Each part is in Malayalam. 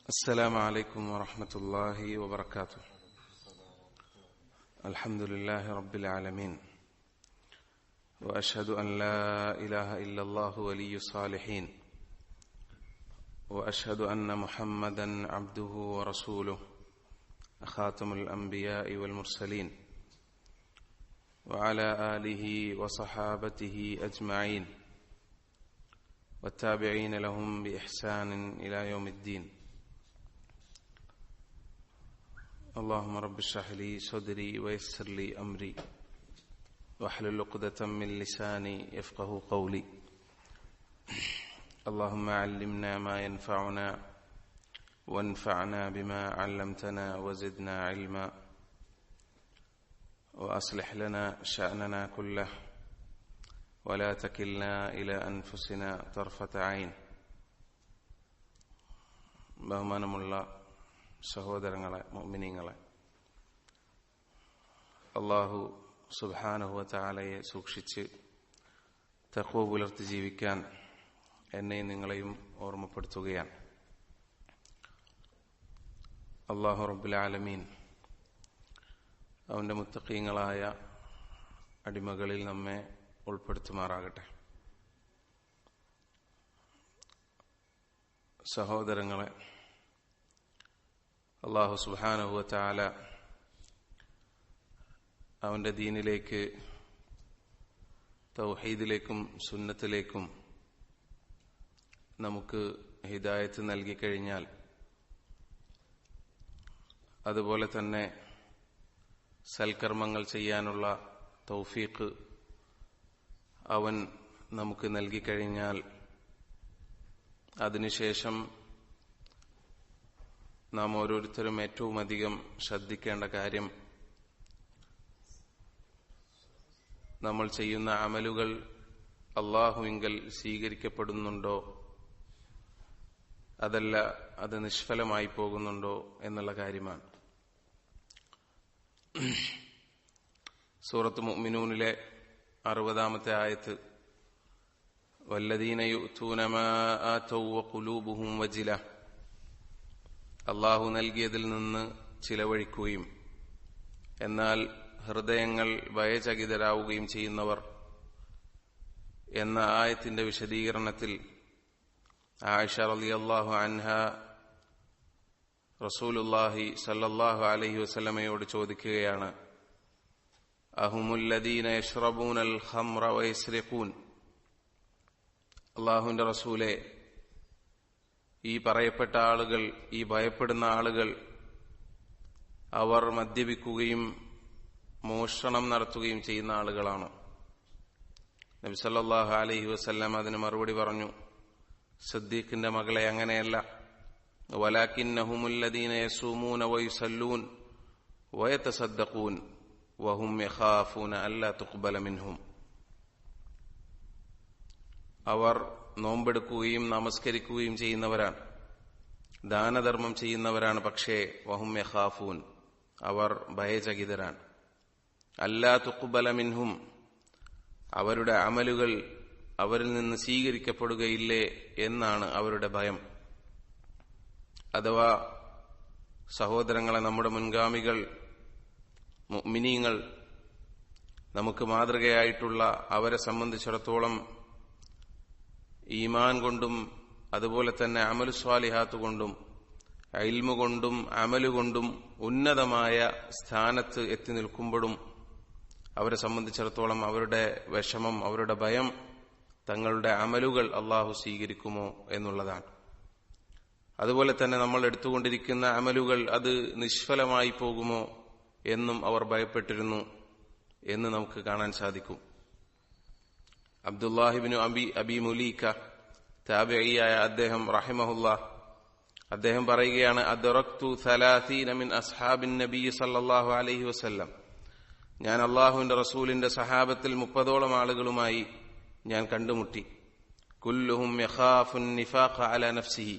السلام عليكم ورحمة الله وبركاته. الحمد لله رب العالمين، وأشهد أن لا إله إلا الله ولي الصالحين، وأشهد أن محمدا عبده ورسوله خاتم الأنبياء والمرسلين، وعلى آله وصحابته أجمعين والتابعين لهم بإحسان إلى يوم الدين. اللهم رب اشرح لي صدري ويسر لي أمري واحلل عقدة من لساني يفقهوا قولي. اللهم علمنا ما ينفعنا وانفعنا بما علمتنا وزدنا علما، وأصلح لنا شأننا كله ولا تكلنا إلى أنفسنا طرفة عين. ബഹുമാനമുള്ള സഹോദരങ്ങളെ, മുഅ്മിനീങ്ങളെ, അല്ലാഹു സുബ്ഹാനഹു വ തആലയെ സൂക്ഷിച്ച് തഖ്വ പുലർത്തി ജീവിക്കാൻ എന്നെയും നിങ്ങളെയും ഓർമ്മപ്പെടുത്തുകയാണ്. അല്ലാഹു റബ്ബുൽ ആലമീൻ അവന്റെ മുത്തഖീങ്ങളായ അടിമകളിൽ നമ്മെ ഉൾപ്പെടുത്തുമാറാകട്ടെ. സഹോദരങ്ങളെ, അല്ലാഹു സുബ്ഹാനഹു വ തആല അവന്റെ ദീനിലേക്ക്, തൗഹീദിലേക്കും സുന്നത്തിലേക്കും നമുക്ക് ഹിദായത്ത് നൽകിക്കഴിഞ്ഞാൽ, അതുപോലെ തന്നെ സൽക്കർമ്മങ്ങൾ ചെയ്യാനുള്ള തൗഫീഖ് അവൻ നമുക്ക് നൽകിക്കഴിഞ്ഞാൽ, അതിനുശേഷം നാം ഓരോരുത്തരും ഏറ്റവും അധികം ശ്രദ്ധിക്കേണ്ട കാര്യം, നമ്മൾ ചെയ്യുന്ന അമലുകൾ അല്ലാഹുവിങ്കൽ സ്വീകരിക്കപ്പെടുന്നുണ്ടോ, അതല്ല അത് നിഷ്ഫലമായി പോകുന്നുണ്ടോ എന്നുള്ള കാര്യമാണ്. സൂറത്ത് മുഅ്മിനൂനിലെ 60-ാമത്തെ ആയത്ത്, വല്ലദീന യുഅ്തൂന മാ ആതൗ വഖുലൂബുഹും വജില, അല്ലാഹു നൽകിയതിൽ നിന്ന് ചിലവഴിക്കുകയും എന്നാൽ ഹൃദയങ്ങൾ ഭയചകിതരാവുകയും ചെയ്യുന്നവർ എന്ന ആയത്തിന്റെ വിശദീകരണത്തിൽ ആയിഷ റളിയല്ലാഹു അൻഹ റസൂലുള്ളാഹി സ്വല്ലല്ലാഹു അലൈഹി വസല്ലമയോട് ചോദിക്കുകയാണ്, അഹുമുല്ലദീന യശ്റബൂനൽ ഖംറ വയസ്രിഖൂൻ, അല്ലാഹുവിന്റെ റസൂലേ, ഈ പറയപ്പെട്ട ആളുകൾ, ഈ ഭയപ്പെടുന്ന ആളുകൾ, അവർ മദ്യപിക്കുകയും മോഷണം നടത്തുകയും ചെയ്യുന്ന ആളുകളാണോ? നബി സല്ലല്ലാഹു അലൈഹി വസല്ലം അതിന് മറുപടി പറഞ്ഞു, സിദ്ദീഖിന്റെ മകളെ, അങ്ങനെയല്ല. വലാകിന്നഹുമുല്ലദീന യസൂമൂന വയുസല്ലൂൻ വയതസദ്ദഖൂൻ വഹും യഖാഫൂന അല്ലാ തുഖ്ബല മിൻഹും, അവർ നോമ്പെടുക്കുകയും നമസ്കരിക്കുകയും ചെയ്യുന്നവരാണ്, ദാനധർമ്മം ചെയ്യുന്നവരാണ്, പക്ഷേ വഹും യഖാഫൂൻ, അവർ ഭയചകിതരാണ്. അല്ലാ തുഖ്ബല മിൻഹും, അവരുടെ അമലുകൾ അവരിൽ നിന്ന് സ്വീകരിക്കപ്പെടുകയില്ലേ എന്നാണ് അവരുടെ ഭയം. അഥവാ സഹോദരങ്ങളെ, നമ്മുടെ മുൻഗാമികൾ, മുഅ്മിനീങ്ങൾ, നമുക്ക് മാതൃകയായിട്ടുള്ള അവരെ സംബന്ധിച്ചിടത്തോളം ഈമാൻ കൊണ്ടും അതുപോലെ തന്നെ അമലു സ്വാലിഹാത്ത് കൊണ്ടും ഇൽമു കൊണ്ടും അമലുകൊണ്ടും ഉന്നതമായ സ്ഥാനത്ത് എത്തി നിൽക്കുമ്പോഴും അവരെ സംബന്ധിച്ചിടത്തോളം അവരുടെ വിഷമം, അവരുടെ ഭയം തങ്ങളുടെ അമലുകൾ അല്ലാഹു സ്വീകരിക്കുമോ എന്നുള്ളതാണ്. അതുപോലെ തന്നെ നമ്മൾ എടുത്തുകൊണ്ടിരിക്കുന്ന അമലുകൾ അത് നിഷ്ഫലമായി പോകുമോ എന്നും അവർ ഭയപ്പെട്ടിരുന്നു എന്ന് നമുക്ക് കാണാൻ സാധിക്കും. അബ്ദുല്ലാഹിബ്നു അബി മുലീക താബിഈയായ അദ്ദേഹം റഹിമഹുല്ലാഹ്, അദ്ദേഹം പറയുകയാണ്, അദ്റക്തു 30 മിൻ അസ്ഹാബിൻ നബി സല്ലല്ലാഹു അലൈഹി വസല്ലം, ഞാൻ അല്ലാഹുവിന്റെ റസൂലിന്റെ സഹാബത്തിൽ 30ഓളം ആളുകളുമായി ഞാൻ കണ്ടുമുട്ടി. കുല്ലുഹും യഖാഫുൻ നിഫാഖ അലാ നഫ്സിഹി,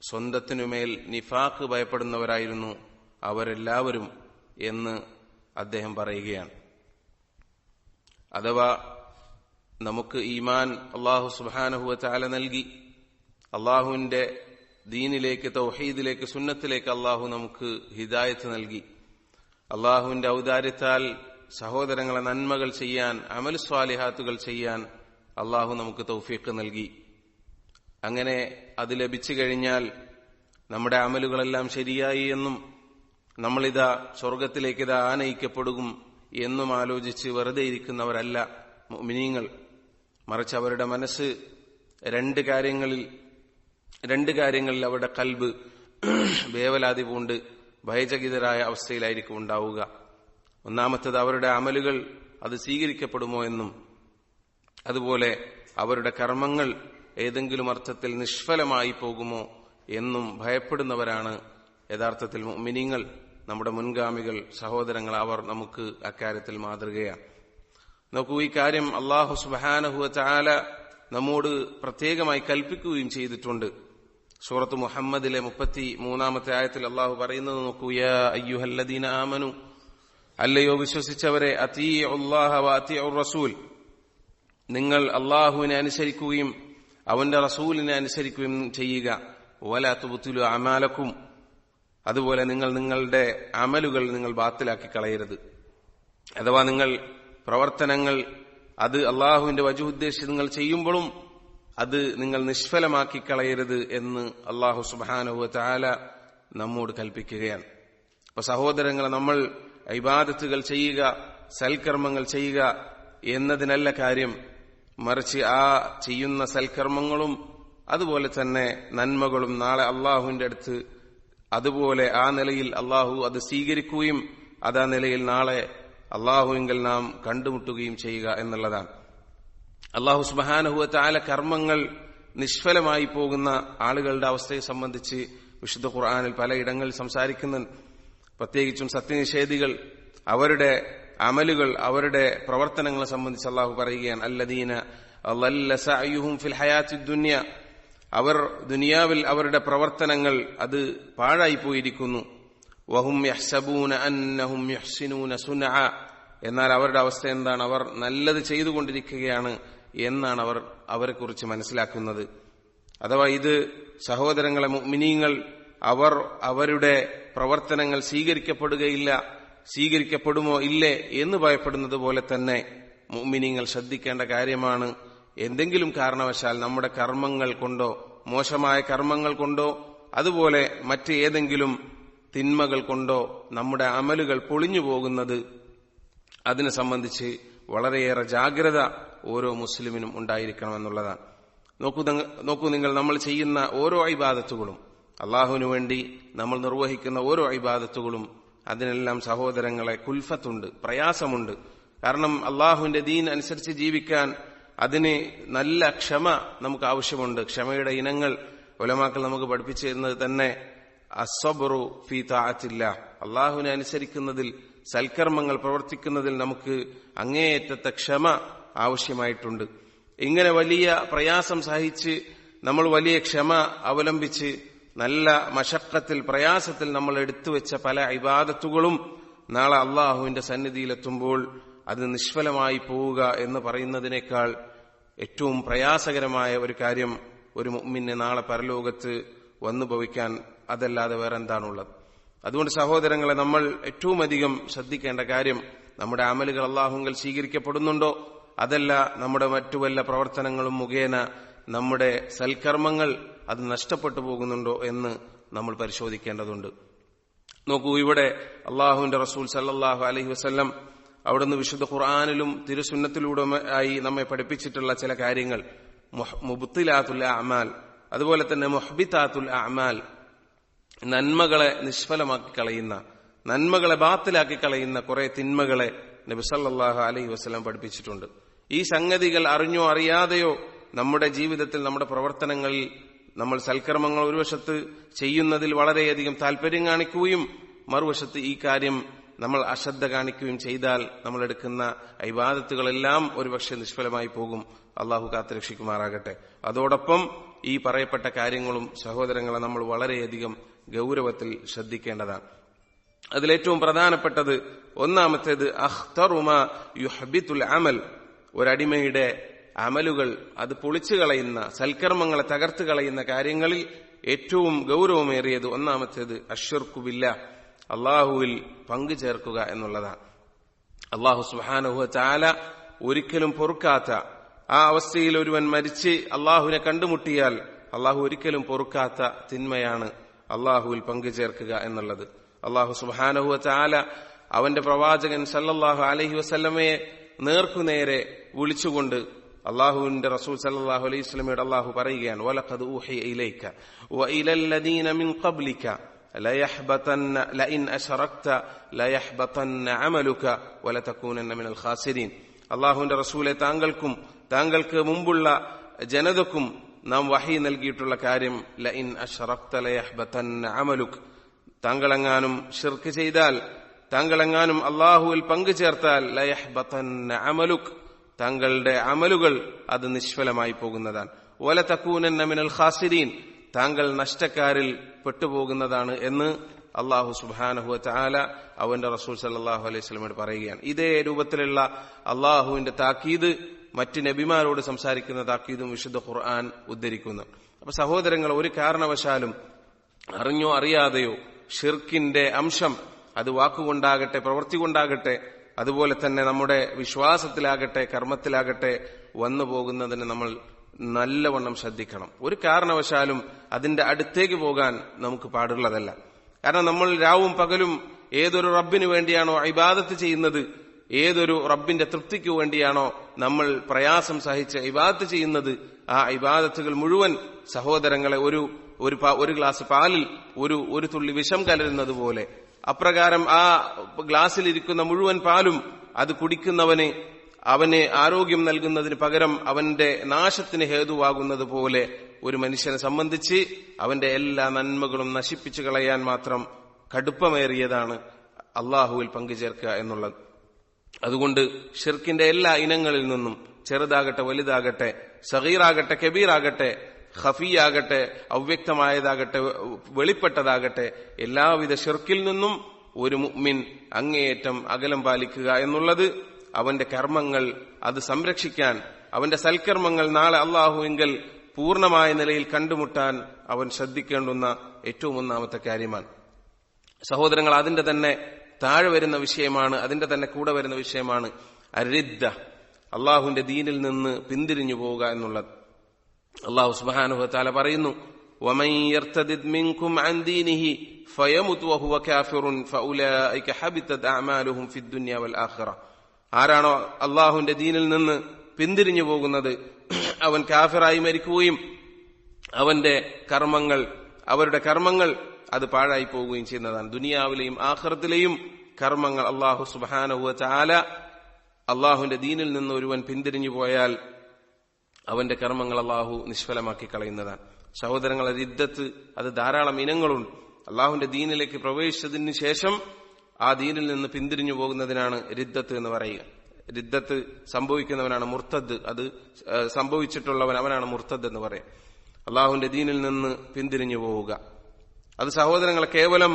സ്വന്തത്തിനുമേൽ നിഫാഖ് ഭയപ്പെടുന്നവരായിരുന്നു അവരെല്ലാവരും എന്ന് അദ്ദേഹം പറയുകയാണ്. അഥവാ നമുക്ക് ഈമാൻ അല്ലാഹു സുബ്ഹാനഹു വ തആല നൽകി, അല്ലാഹുവിന്റെ ദീനിലേക്ക്, തൗഹീദിലേക്ക്, സുന്നത്തിലേക്ക് അള്ളാഹു നമുക്ക് ഹിദായത്ത് നൽകി. അള്ളാഹുവിന്റെ ഔദാര്യത്താൽ സഹോദരങ്ങളെ നന്മകൾ ചെയ്യാൻ, അമൽ സ്വാലിഹാത്തുകൾ ചെയ്യാൻ അള്ളാഹു നമുക്ക് തൗഫീഖ് നൽകി. അങ്ങനെ അത് ലഭിച്ചു കഴിഞ്ഞാൽ നമ്മുടെ അമലുകളെല്ലാം ശരിയായി എന്നും നമ്മളിതാ സ്വർഗത്തിലേക്ക് ഇതാ ആനയിക്കപ്പെടും എന്നും ആലോചിച്ച് വെറുതെ ഇരിക്കുന്നവരല്ല മുഅ്മിനീങ്ങൾ. മറിച്ച് അവരുടെ മനസ്സ് രണ്ട് കാര്യങ്ങളിൽ അവരുടെ കൽബ് വേവലാതി പൂണ്ട് ഭയചകിതരായ അവസ്ഥയിലായിരിക്കും ഉണ്ടാവുക. ഒന്നാമത്തേത് അവരുടെ അമലുകൾ അത് സ്വീകരിക്കപ്പെടുമോ എന്നും അതുപോലെ അവരുടെ കർമ്മങ്ങൾ ഏതെങ്കിലും അർത്ഥത്തിൽ നിഷ്ഫലമായി പോകുമോ എന്നും ഭയപ്പെടുന്നവരാണ് യഥാർത്ഥത്തിൽ മുഅ്മിനീങ്ങൾ, നമ്മുടെ മുൻഗാമികൾ, സഹോദരങ്ങൾ. അവർ നമുക്ക് അക്കാര്യത്തിൽ മാതൃകയാണ്. നോക്കൂ, ഈ കാര്യം അല്ലാഹു സുബ്ഹാനഹു വ തആല നമ്മോട് പ്രത്യേകമായി കൽപ്പിക്കുകയും ചെയ്തിട്ടുണ്ട്. സൂറത്ത് മുഹമ്മദിലെ 33-ാമത്തെ ആയത്തിൽ അല്ലാഹു പറയുന്നത് നോക്കൂ, യാ അയ്യുഹല്ലദീന ആമനു, അല്ലയോ വിശ്വസിച്ചവരെ, അതീഉല്ലാഹ വ അതീഉർ റസൂൽ, നിങ്ങൾ അല്ലാഹുവിനെ അനുസരിക്കുകയും അവന്റെ റസൂലിനെ അനുസരിക്കുകയും ചെയ്യുക. വലാ തുബ്തിലു അമാലക്കും, അതുപോലെ നിങ്ങളുടെ അമലുകൾ നിങ്ങൾ ബാത്തിലാക്കി കളയരുത്. അഥവാ നിങ്ങൾ പ്രവർത്തനങ്ങൾ അത് അള്ളാഹുവിന്റെ വജഹ് ഉദ്ദേശിച്ച് നിങ്ങൾ ചെയ്യുമ്പോഴും അത് നിങ്ങൾ നിഷ്ഫലമാക്കി കളയരുത് എന്ന് അള്ളാഹു സുബ്ഹാനഹു വ തആല നമ്മോട് കൽപ്പിക്കുകയാണ്. അപ്പൊ സഹോദരങ്ങളെ, നമ്മൾ ഇബാദത്തുകൾ ചെയ്യുക, സൽക്കർമ്മങ്ങൾ ചെയ്യുക എന്നതിനല്ല കാര്യം, മറിച്ച് ആ ചെയ്യുന്ന സൽക്കർമ്മങ്ങളും അതുപോലെ തന്നെ നന്മകളും നാളെ അള്ളാഹുവിന്റെ അടുത്ത് അതുപോലെ ആ നിലയിൽ അള്ളാഹു അത് സ്വീകരിക്കുകയും അത് ആ നിലയിൽ നാളെ അള്ളാഹുവിങ്കൽ നാം കണ്ടുമുട്ടുകയും ചെയ്യുക എന്നുള്ളതാണ്. അള്ളാഹു സുബ്ഹാനഹു വ തആല കർമ്മങ്ങൾ നിഷ്ഫലമായി പോകുന്ന ആളുകളുടെ അവസ്ഥയെ സംബന്ധിച്ച് വിശുദ്ധ ഖുർആനിൽ പലയിടങ്ങളിൽ സംസാരിക്കുന്നുണ്ട്. പ്രത്യേകിച്ചും സത്യനിഷേധികൾ, അവരുടെ അമലുകൾ, അവരുടെ പ്രവർത്തനങ്ങളെ സംബന്ധിച്ച് അള്ളാഹു പറയുകയാണ്, അല്ലദീന ളല്ല സഅയുഹും ഫിൽ ഹയാത്തിദ് ദുനിയ, അവർ ദുനിയാവിൽ അവരുടെ പ്രവർത്തനങ്ങൾ അത് പാഴായി പോയിരിക്കുന്നു. വഹും യഹ്സബൂന അന്നഹും യുഹ്സിനൂന സുനഅ, എന്നാൽ അവരുടെ അവസ്ഥ എന്താണ്? അവർ നല്ലത് ചെയ്തുകൊണ്ടിരിക്കുകയാണ് എന്നാണ് അവരെക്കുറിച്ച് മനസ്സിലാക്കുന്നത്. അഥവാ ഇത് സഹോദരങ്ങളെ, മുഅ്മിനീങ്ങൾ അവർ അവരുടെ പ്രവർത്തനങ്ങൾ സ്വീകരിക്കപ്പെടുമോ ഇല്ലേ എന്ന് ഭയപ്പെടുന്നത് പോലെ തന്നെ മുഅ്മിനീങ്ങൾ ശ്രദ്ധിക്കേണ്ട കാര്യമാണ്. എന്തെങ്കിലും കാരണവശാൽ നമ്മുടെ കർമ്മങ്ങൾ കൊണ്ടോ, മോശമായ കർമ്മങ്ങൾ കൊണ്ടോ, അതുപോലെ മറ്റ് ഏതെങ്കിലും തിന്മകൾ കൊണ്ടോ നമ്മുടെ അമലുകൾ പൊളിഞ്ഞു പോകുന്നത്, അതിനെ സംബന്ധിച്ച് വളരെയേറെ ജാഗ്രത ഓരോ മുസ്ലിമിനും ഉണ്ടായിരിക്കണമെന്നുള്ളതാണ്. നോക്കൂ നിങ്ങൾ, നമ്മൾ ചെയ്യുന്ന ഓരോ ഇബാദത്തുകളും, അള്ളാഹുവിനു വേണ്ടി നമ്മൾ നിർവഹിക്കുന്ന ഓരോ ഇബാദത്തുകളും, അതിനെല്ലാം സഹോദരങ്ങളെ കുൽഫത്തുണ്ട്, പ്രയാസമുണ്ട്. കാരണം അള്ളാഹുവിന്റെ ദീൻ അനുസരിച്ച് ജീവിക്കാൻ അതിന് നല്ല ക്ഷമ നമുക്ക് ആവശ്യമുണ്ട്. ക്ഷമയുടെ ഇനങ്ങൾ ഉലമാക്കൾ നമുക്ക് പഠിപ്പിച്ചു തരുന്നത് തന്നെ അസ്സബ്റു ഫീ തഅത്തില്ലാഹ്, അള്ളാഹുവിനെ അനുസരിക്കുന്നതിൽ, സൽക്കർമ്മങ്ങൾ പ്രവർത്തിക്കുന്നതിൽ നമുക്ക് അങ്ങേയറ്റത്തെ ക്ഷമ ആവശ്യമായിട്ടുണ്ട്. ഇങ്ങനെ വലിയ പ്രയാസം സഹിച്ച് നമ്മൾ വലിയ ക്ഷമ അവലംബിച്ച് നല്ല മശക്കത്തിൽ, പ്രയാസത്തിൽ നമ്മൾ എടുത്തുവെച്ച പല ഇബാദത്തുകളും നാളെ അള്ളാഹുവിന്റെ സന്നിധിയിലെത്തുമ്പോൾ അത് നിഷ്ഫലമായി പോവുക എന്ന് പറയുന്നതിനേക്കാൾ ഏറ്റവും പ്രയാസകരമായ ഒരു കാര്യം ഒരു മുഅ്മിന് നാളെ പരലോകത്ത് വന്നു ഭവിക്കാൻ അതല്ലാതെ വേറെ എന്താണുള്ളത്? അതുകൊണ്ട് സഹോദരങ്ങളെ, നമ്മൾ ഏറ്റവും അധികം ശ്രദ്ധിക്കേണ്ട കാര്യം നമ്മുടെ അമലുകൾ അള്ളാഹുവിൽ സ്വീകരിക്കപ്പെടുന്നുണ്ടോ, അതല്ല നമ്മുടെ മറ്റു വല്ല പ്രവർത്തനങ്ങളും മുഖേന നമ്മുടെ സൽക്കർമ്മങ്ങൾ അത് നഷ്ടപ്പെട്ടു പോകുന്നുണ്ടോ എന്ന് നമ്മൾ പരിശോധിക്കേണ്ടതുണ്ട്. നോക്കൂ, ഇവിടെ അള്ളാഹുവിന്റെ റസൂൽ സല്ലല്ലാഹു അലൈഹി വസല്ലം അവിടുന്ന് വിശുദ്ധ ഖുർആനിലും തിരുസുന്നത്തിലൂടെ ആയി നമ്മെ പഠിപ്പിച്ചിട്ടുള്ള ചില കാര്യങ്ങൾ, മുബ്തിലാത്തുൽ അഅമാൽ, അതുപോലെ തന്നെ മുഹ്ബിതാത്തുൽ അഅമാൽ, നന്മകളെ നിഷ്ഫലമാക്കി കളയുന്ന, നന്മകളെ ബാത്തിലാക്കി കളയുന്ന കുറെ തിന്മകളെ നബി സല്ലല്ലാഹു അലൈഹി വസല്ലം പഠിപ്പിച്ചിട്ടുണ്ട്. ഈ സംഗതികൾ അറിഞ്ഞോ അറിയാതെയോ നമ്മുടെ ജീവിതത്തിൽ, നമ്മുടെ പ്രവർത്തനങ്ങളിൽ നമ്മൾ സൽക്കർമ്മങ്ങൾ ഒരു വശത്ത് ചെയ്യുന്നതിൽ വളരെയധികം താല്പര്യം കാണിക്കുകയും മറുവശത്ത് ഈ കാര്യം നമ്മൾ അശ്രദ്ധ കാണിക്കുകയും ചെയ്താൽ നമ്മൾ എടുക്കുന്ന ഇബാദത്തുകളെല്ലാം ഒരുപക്ഷെ നിഷ്ഫലമായി പോകും. അള്ളാഹു കാത്തുരക്ഷിക്കുമാറാകട്ടെ. അതോടൊപ്പം ഈ പറയപ്പെട്ട കാര്യങ്ങളും സഹോദരങ്ങളെ നമ്മൾ വളരെയധികം ഗൗരവത്തിൽ ശ്രദ്ധിക്കേണ്ടതാണ്. അതിലേറ്റവും പ്രധാനപ്പെട്ടത്, ഒന്നാമത്തേത് അഖ്തറുമാ യുഹ്ബിതുൽ അമൽ, ഒരടിമയുടെ അമലുകൾ അത് പൊളിച്ചു കളയുന്ന, സൽക്കർമ്മങ്ങളെ തകർത്ത് കളയുന്ന കാര്യങ്ങളിൽ ഏറ്റവും ഗൗരവമേറിയത് ഒന്നാമത്തേത് അശ്ശിർക്കു ബില്ലാഹ്, അള്ളാഹുവിൽ പങ്കു ചേർക്കുക എന്നുള്ളതാണ്. അള്ളാഹു സുബ്ഹാനഹു വ തആല ഒരിക്കലും പൊറുക്കാത്ത ആ അവസ്ഥയിൽ ഒരുവൻ മരിച്ച് അള്ളാഹുവിനെ കണ്ടുമുട്ടിയാൽ അള്ളാഹു ഒരിക്കലും പൊറുക്കാത്ത തിന്മയാണ് അള്ളാഹുവിൽ പങ്കു ചേർക്കുക എന്നുള്ളത്. അള്ളാഹു സുബ്ഹാനഹു വ തആല അവന്റെ പ്രവാചകൻ സല്ലല്ലാഹു അലൈഹി വസല്ലമയെ നേർക്കുനേരെ വിളിച്ചുകൊണ്ട് അള്ളാഹുവിന്റെ റസൂൽ സല്ലല്ലാഹു അലൈഹി വസല്ലമയോട് അള്ളാഹു പറയുകയാണ്, വലഖദ് ഊഹിയ ഇലൈക വഇലല്ലദീന മിൻ ഖബ്ലിക ലഇൻ അശ്റക്ത ലയഹ്ബതന്ന അമലുക വലതകൂനന്ന മിനൽ ഖാസിരീൻ. അള്ളാഹുവിന്റെ റസൂലെ, താങ്കൾക്കും താങ്കൾക്ക് മുമ്പുള്ള ജനതക്കും നാം വഹി നൽകിയിട്ടുള്ള കാര്യം, ലഇൻ അശ്റക്ത ലയഹ്ബതന്ന അമലുക, താങ്കളെങ്ങാനും ശിർക്ക് ചെയ്താൽ, താങ്കളെങ്ങാനും അള്ളാഹുവിൽ പങ്കു ചേർത്താൽ, ലയഹ്ബതന്ന അമലുക, താങ്കളുടെ അമലുകൾ അത് നിഷ്ഫലമായി പോകുന്നതാണ്. വലതകൂനന്ന മിനൽ ഖാസിരീൻ, താങ്കൾ നഷ്ടക്കാരിൽ പെട്ടുപോകുന്നതാണ് എന്ന് അള്ളാഹു സുബ്ഹാനഹു വ തആല അവന്റെ റസൂൽ സല്ലല്ലാഹു അലൈഹി വസല്ലമയോട് പറയുകയാണ്. ഇതേ രൂപത്തിലുള്ള അള്ളാഹുവിന്റെ താക്കീത് മറ്റ് നബിമാരോട് സംസാരിക്കുന്ന താക്കീതും വിശുദ്ധ ഖുർആൻ ഉദ്ധരിക്കുന്നു. അപ്പൊ സഹോദരങ്ങൾ, ഒരു കാരണവശാലും അറിഞ്ഞോ അറിയാതെയോ ഷിർക്കിന്റെ അംശം, അത് വാക്കുകൊണ്ടാകട്ടെ പ്രവൃത്തി കൊണ്ടാകട്ടെ, അതുപോലെ തന്നെ നമ്മുടെ വിശ്വാസത്തിലാകട്ടെ കർമ്മത്തിലാകട്ടെ വന്നു പോകുന്നതിന് നമ്മൾ നല്ലവണ്ണം ശ്രദ്ധിക്കണം. ഒരു കാരണവശാലും അതിന്റെ അടുത്തേക്ക് പോകാൻ നമുക്ക് പാടുള്ളതല്ല. കാരണം നമ്മൾ രാവും പകലും ഏതൊരു റബ്ബിന് വേണ്ടിയാണോ ഇബാദത്ത് ചെയ്യുന്നത്, ഏതൊരു റബ്ബിന്റെ തൃപ്തിക്ക് വേണ്ടിയാണോ നമ്മൾ പ്രയാസം സഹിച്ച് ഇബാദത്ത് ചെയ്യുന്നത്, ആ ഇബാദത്തുകൾ മുഴുവൻ സഹോദരങ്ങളെ ഒരു ഗ്ലാസ് പാലിൽ ഒരു തുള്ളി വിഷം കലരുന്നത് പോലെ, അപ്രകാരം ആ ഗ്ലാസ്സിലിരിക്കുന്ന മുഴുവൻ പാലും അത് കുടിക്കുന്നവന് അവന് ആരോഗ്യം നൽകുന്നതിന് പകരം അവന്റെ നാശത്തിന് ഹേതുവാകുന്നത് പോലെ ഒരു മനുഷ്യനെ സംബന്ധിച്ച് അവന്റെ എല്ലാ നന്മകളും നശിപ്പിച്ചു കളയാൻ മാത്രം കടുപ്പമേറിയതാണ് അള്ളാഹുവിൽ പങ്കുചേർക്കുക എന്നുള്ളത്. അതുകൊണ്ട് ഷിർക്കിന്റെ എല്ലാ ഇനങ്ങളിൽ നിന്നും, ചെറുതാകട്ടെ വലുതാകട്ടെ, സഗീറാകട്ടെ കബീറാകട്ടെ, ഖഫിയാകട്ടെ അവ്യക്തമായതാകട്ടെ വെളിപ്പെട്ടതാകട്ടെ, എല്ലാവിധ ഷിർക്കിൽ നിന്നും ഒരു മുഅ്മിൻ അങ്ങേയറ്റം അകലം പാലിക്കുക എന്നുള്ളത് അവന്റെ കർമ്മങ്ങൾ അത് സംരക്ഷിക്കാൻ, അവന്റെ സൽക്കർമ്മങ്ങൾ നാളെ അള്ളാഹുവിങ്കൽ പൂർണ്ണമായ നിലയിൽ കണ്ടുമുട്ടാൻ അവൻ ശ്രദ്ധിക്കേണ്ടുന്ന ഏറ്റവും ഒന്നാമത്തെ കാര്യമാണ്. സഹോദരങ്ങൾ, അതിന്റെ തന്നെ താഴെ വരുന്ന വിഷയമാണ്, അതിന്റെ തന്നെ കൂടെ വരുന്ന വിഷയമാണ് അരിദ്ദ, അള്ളാഹുവിന്റെ ദീനിൽ നിന്ന് പിന്തിരിഞ്ഞു പോവുക എന്നുള്ളത്. അള്ളാഹു സുബ്ഹാനഹു വ തആല പറയുന്നു, വമൻ യർതദിദ് മിൻകും അൻ ദീനിഹി ഫയമുത് വഹുവ കാഫിറുൻ ഫഉലൈക ഹബിതത് അഅമാലുഹും ഫിദ് ദുനിയ വൽ ആഖിറ. ആരാണോ അള്ളാഹുവിന്റെ ദീനിൽ നിന്ന് പിന്തിരിഞ്ഞു പോകുന്നത്, അവൻ കാഫിറായി മരിക്കുകയും അവരുടെ കർമ്മങ്ങൾ അത് പാഴായി പോവുകയും ചെയ്യുന്നതാണ്. ദുനിയാവിലെയും ആഖിറത്തിലെയും കർമ്മങ്ങൾ അള്ളാഹു സുബ്ഹാനഹു വ തആല, അള്ളാഹുവിന്റെ ദീനിൽ നിന്ന് ഒരുവൻ പിന്തിരിഞ്ഞു പോയാൽ അവന്റെ കർമ്മങ്ങൾ അള്ളാഹു നിഷ്ഫലമാക്കി കളയുന്നതാണ്. സഹോദരങ്ങളെ, റിദ്ദത്ത് അത് ധാരാളം ഇനങ്ങളുണ്ട്. അള്ളാഹുവിന്റെ ദീനിലേക്ക് പ്രവേശിച്ചതിന് ശേഷം ആ ദീനിൽ നിന്ന് പിന്തിരിഞ്ഞു പോകുന്നതിനാണ് റിദ്ദത്ത് എന്ന് പറയുക. റിദ്ദത്ത് സംഭവിക്കുന്നവനാണ് മുർത്തദ്, അത് സംഭവിച്ചിട്ടുള്ളവൻ അവനാണ് മുർത്തദ് എന്ന് പറയാം. അള്ളാഹുവിന്റെ ദീനിൽ നിന്ന് പിന്തിരിഞ്ഞു പോവുക, അത് സഹോദരങ്ങളെ കേവലം